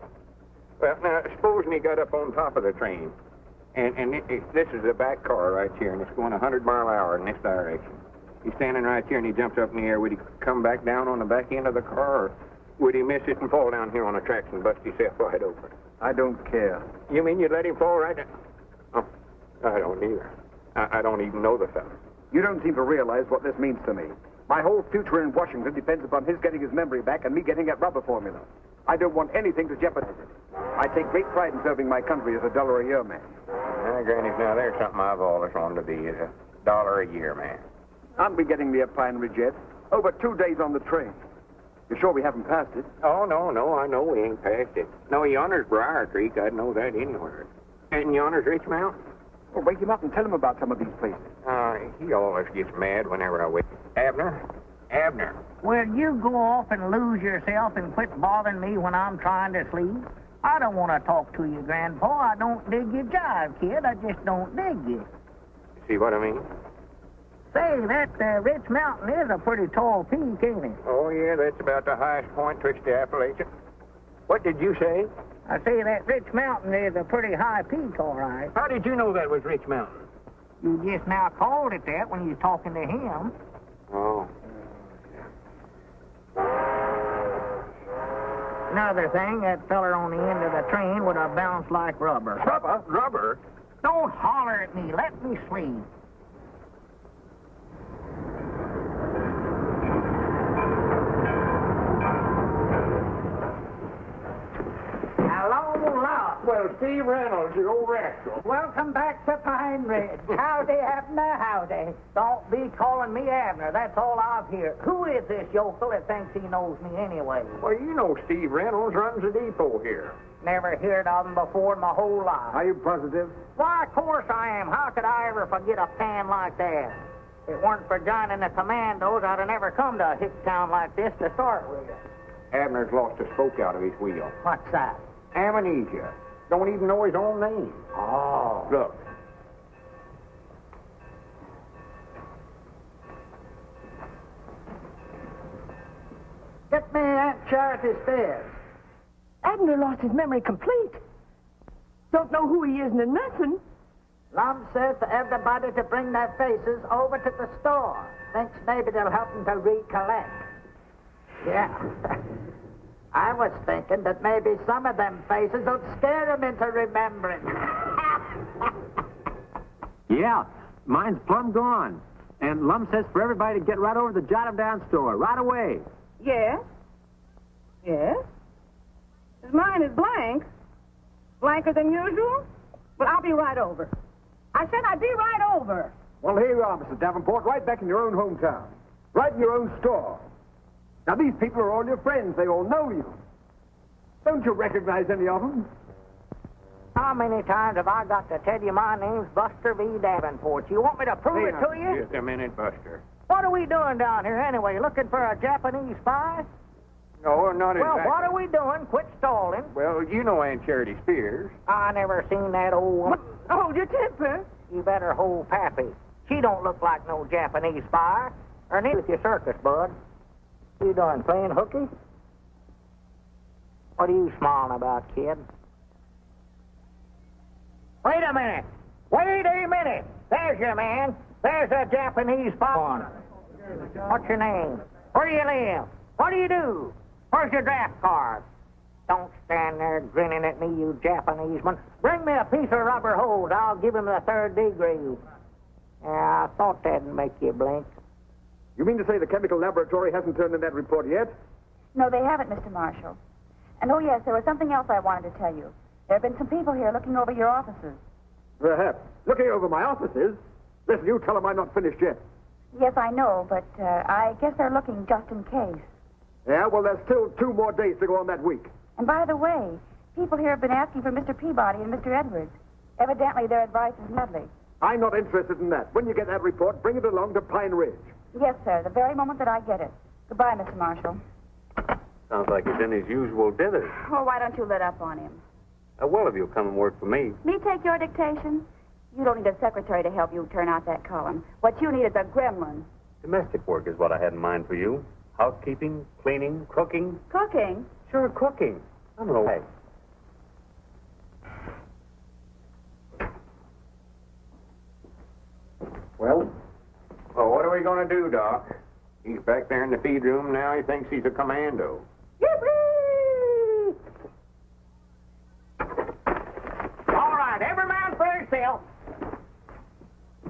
Well, now, supposing he got up on top of the train, and this is the back car right here, and it's going 100 mile an hour in this direction. He's standing right here, and he jumps up in the air. Would he come back down on the back end of the car, or would he miss it and fall down here on the tracks and bust himself wide open? I don't care. You mean you'd let him fall right down? Oh, I don't either. I don't even know the fellow. You don't seem to realize what this means to me. My whole future in Washington depends upon his getting his memory back and me getting that rubber formula. I don't want anything to jeopardize it. I take great pride in serving my country as $1 a year man. Granny, now there's something I've always wanted to be, is $1 a year man. Aren't we getting near Pine Ridge yet? Over 2 days on the train. You're sure we haven't passed it? Oh, no, I know we ain't passed it. No, yonder's Briar Creek. I'd know that anywhere. And yonder's Rich Mountain. Well, wake him up and tell him about some of these places. He always gets mad whenever I wake. Abner. Will you go off and lose yourself and quit bothering me when I'm trying to sleep? I don't want to talk to you, Grandpa. I don't dig your jive, kid. I just don't dig you. See what I mean? Say, that Rich Mountain is a pretty tall peak, ain't it? Oh, yeah, that's about the highest point twixt the Appalachian. What did you say? I say that Rich Mountain is a pretty high peak, all right. How did you know that was Rich Mountain? You just now called it that when you was talking to him. Oh. Another thing, that feller on the end of the train would have bounced like rubber. Rubber? Don't holler at me. Let me sleep. Hello, Lauck. Well, Steve Reynolds, you old rascal. Welcome back to Pine Ridge. Howdy, Abner, howdy. Don't be calling me Abner. That's all I've heard. Who is this yokel that thinks he knows me anyway? Well, you know Steve Reynolds runs the depot here. Never heard of him before in my whole life. Are you positive? Why, of course I am. How could I ever forget a pan like that? If it weren't for joining the commandos, I'd have never come to a hick town like this to start with. Abner's lost a spoke out of his wheel. What's that? Amnesia. Don't even know his own name. Oh. Look. Get me Aunt Charity's stairs. Abner lost his memory complete. Don't know who he is in nothing. Lum says to everybody to bring their faces over to the store. Thinks maybe they'll help them to recollect. Yeah. I was thinking that maybe some of them faces would scare them into remembering. Yeah, mine's plumb gone. And Lum says for everybody to get right over to the Jot 'em Down store right away. Yes? Yes? Mine is blank. Blanker than usual? But I'll be right over. I said I'd be right over. Well, here you are, Mr. Davenport, right back in your own hometown. Right in your own store. Now, these people are all your friends. They all know you. Don't you recognize any of them? How many times have I got to tell you my name's Buster V. Davenport? You want me to prove it to you? Just a minute, Buster. What are we doing down here anyway? Looking for a Japanese spy? No, not Well, exactly. what are we doing? Quit stalling. Well, you know Aunt Charity Spears. I never seen that old woman. Hold your temper. You better hold Pappy. She don't look like no Japanese spy. Or neither with your circus, bud. You doing, playing hooky? What are you smiling about, kid? Wait a minute. Wait a minute. There's your man. There's a Japanese spy. What's your name? Where do you live? What do you do? Where's your draft card? Don't stand there grinning at me, you Japanese man. Bring me a piece of rubber hose. I'll give him the 3rd degree. Yeah, I thought that'd make you blink. You mean to say the chemical laboratory hasn't turned in that report yet? No, they haven't, Mr. Marshall. And oh, yes, there was something else I wanted to tell you. There have been some people here looking over your offices. Perhaps. Looking over my offices? Listen, you tell them I'm not finished yet. Yes, I know, but I guess they're looking just in case. Yeah, well, there's still 2 more days to go on that week. And by the way, people here have been asking for Mr. Peabody and Mr. Ed'ards. Evidently, their advice is lovely. I'm not interested in that. When you get that report, bring it along to Pine Ridge. Yes, sir, the very moment that I get it. Goodbye, Mr. Marshall. Sounds like he's in his usual dithers. Oh, why don't you let up on him? Well, if you'll come and work for me. Me take your dictation? You don't need a secretary to help you turn out that column. What you need is a gremlin. Domestic work is what I had in mind for you. Housekeeping, cleaning, cooking. Cooking? Sure, cooking. I'm no way. Well, what are we going to do, Doc? He's back there in the feed room now. He thinks he's a commando. Yippee! All right, every man for himself.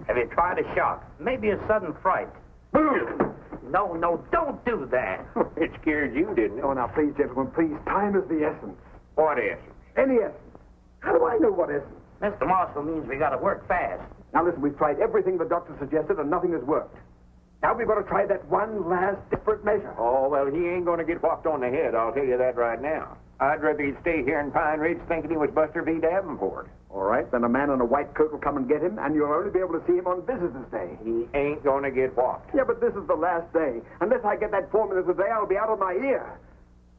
Have you tried a shock? Maybe a sudden fright. Boom! No, don't do that. It scared you, didn't it? Oh, now, please, gentlemen, please. Time is the essence. What essence? Any essence. How do I know what essence? Mr. Marshall means we got to work fast. Now, listen, we've tried everything the doctor suggested, and nothing has worked. Now we've got to try that one last desperate measure. Oh, well, he ain't going to get whopped on the head, I'll tell you that right now. I'd rather he'd stay here in Pine Ridge thinking he was Buster V. Davenport. All right, then a man in a white coat will come and get him, and you'll only be able to see him on Visitor's Day. He ain't going to get whopped. Yeah, but this is the last day. Unless I get that 4 minutes a day, I'll be out of my ear.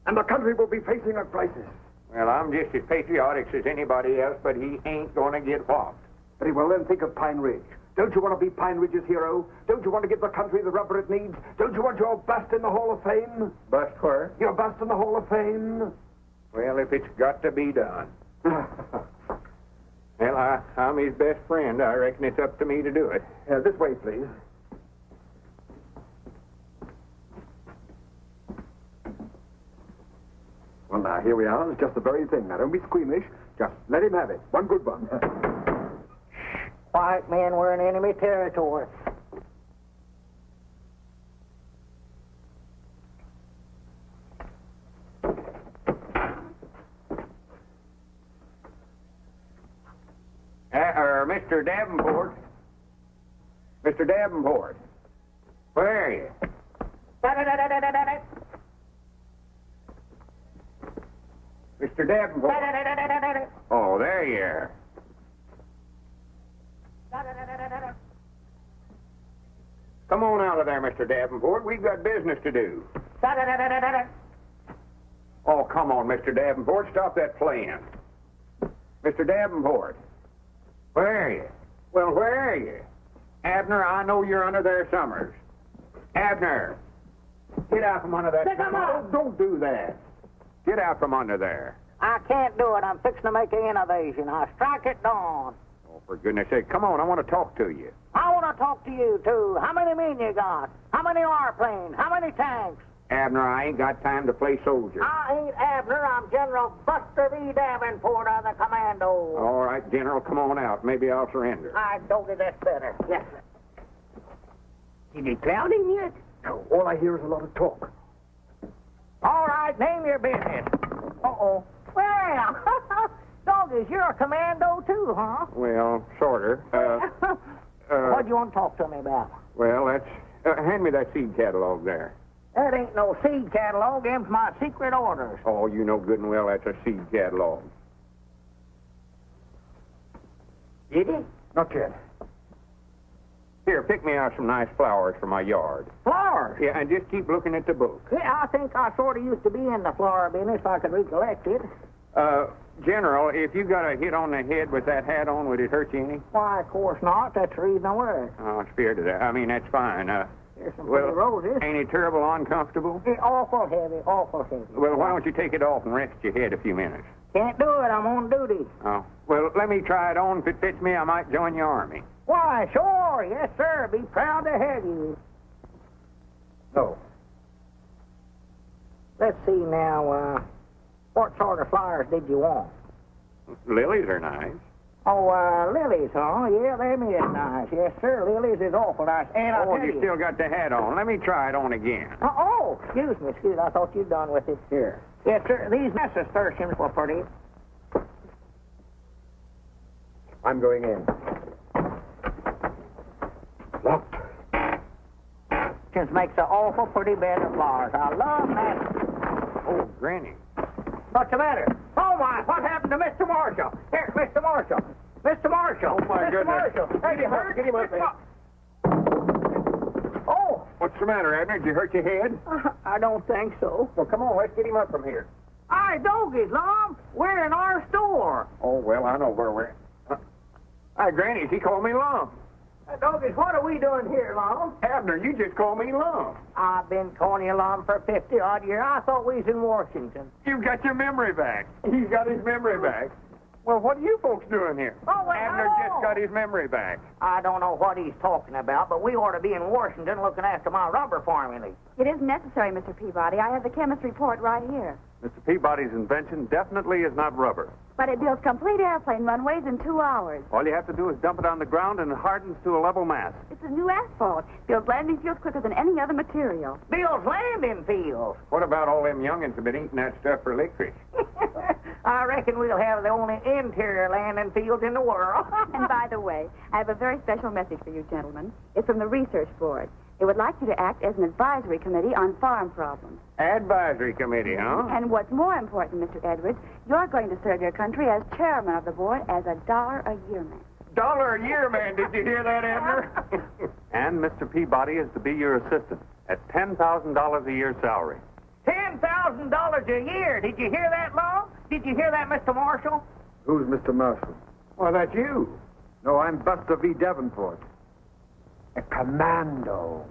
And the country will be facing a crisis. Well, I'm just as patriotic as anybody else, but he ain't going to get whopped. Very well, then think of Pine Ridge. Don't you want to be Pine Ridge's hero? Don't you want to give the country the rubber it needs? Don't you want your bust in the Hall of Fame? Bust where? Your bust in the Hall of Fame? Well, if it's got to be done. Well, I'm his best friend. I reckon it's up to me to do it. This way, please. Well, now, here we are. It's just the very thing. Now, don't be squeamish. Just let him have it. One good one. White men were in enemy territory. Mr. Davenport. Mr. Davenport. Where are you? Mr. Davenport. Oh, there you are. Come on out of there, Mr. Davenport. We've got business to do. Oh, come on, Mr. Davenport. Stop that playing. Mr. Davenport. Where are you? Well, where are you? Abner, I know you're under there, Summers. Abner. Get out from under that. Don't do that. Get out from under there. I can't do it. I'm fixing to make an innovation. I strike at dawn. Oh, for goodness sake, come on. I want to talk to you. I want to talk to you, too. How many men you got? How many airplanes? How many tanks? Abner, I ain't got time to play soldier. I ain't Abner. I'm General Buster V. Davenport of the Commando. All right, General, come on out. Maybe I'll surrender. I told you that's better. Yes, sir. Did you clown him yet? No, all I hear is a lot of talk. All right, name your business. Uh-oh. Well, Doggies, you're a commando, too, huh? Well, sorter. What do you want to talk to me about? Well, that's... hand me that seed catalog there. That ain't no seed catalog. Them's my secret orders. Oh, you know good and well that's a seed catalog. Did he? Not yet. Here, pick me out some nice flowers for my yard. Flowers? Yeah, and just keep looking at the book. Yeah, I think I sort of used to be in the flower business if I could recollect it. General, if you got a hit on the head with that hat on, would it hurt you any? Why, of course not. That's the reason I wear it. Oh, I'm scared of that. I mean, that's fine. There's some pretty roses. Ain't it terrible uncomfortable? It's awful heavy, awful heavy. Well, why don't you take it off and rest your head a few minutes? Can't do it. I'm on duty. Oh, well, let me try it on. If it fits me, I might join your army. Why, sure. Yes, sir. Be proud to have you. No. Let's see now, what sort of flowers did you want? Lilies are nice. Oh, lilies, huh? Yeah, them is nice. Yes, sir. Lilies is awful nice. And I'll tell you still got the hat on. Let me try it on again. Oh, excuse me. I thought you'd done with it. Here. Yes, sir. These nasturtiums were pretty. I'm going in. Locked. Just makes an awful pretty bed of flowers. I love that. Oh, Granny. What's the matter? Oh, my, what happened to Mr. Marshall? Here, Mr. Marshall. Mr. Marshall. Oh, my goodness. Marshall. Hey, you hurt? Get him up there. Oh. What's the matter, Abner? Did you hurt your head? I don't think so. Well, come on, let's get him up from here. Hi, Doggies, Lum. We're in our store. Oh, well, I know where we're at. Hi, Granny, she called me Lum. Doggies, what are we doing here, Lum? Abner, you just called me Lum. I've been calling you Lum for 50-odd years. I thought we was in Washington. You've got your memory back. He's got his memory back. Well, what are you folks doing here? Oh, well, Abner just got his memory back. I don't know what he's talking about, but we ought to be in Washington looking after my rubber formulae. It isn't necessary, Mr. Peabody. I have the chemist's report right here. Mr. Peabody's invention definitely is not rubber. But it builds complete airplane runways in 2 hours. All you have to do is dump it on the ground and it hardens to a level mass. It's a new asphalt. Builds landing fields quicker than any other material. Builds landing fields. What about all them youngins have been eating that stuff for licorice? I reckon we'll have the only interior landing fields in the world. And by the way, I have a very special message for you gentlemen. It's from the Research Board. They would like you to act as an advisory committee on farm problems. Advisory committee, huh? And what's more important, Mr. Edwards, you're going to serve your country as chairman of the board as $1 a year man. $1 a year, man. Did you hear that, Abner? And Mr. Peabody is to be your assistant at $10,000 a year salary. $10,000 a year. Did you hear that, Lum? Did you hear that, Mr. Marshall? Who's Mr. Marshall? Well, that's you. No, I'm Buster V. Davenport. A commando.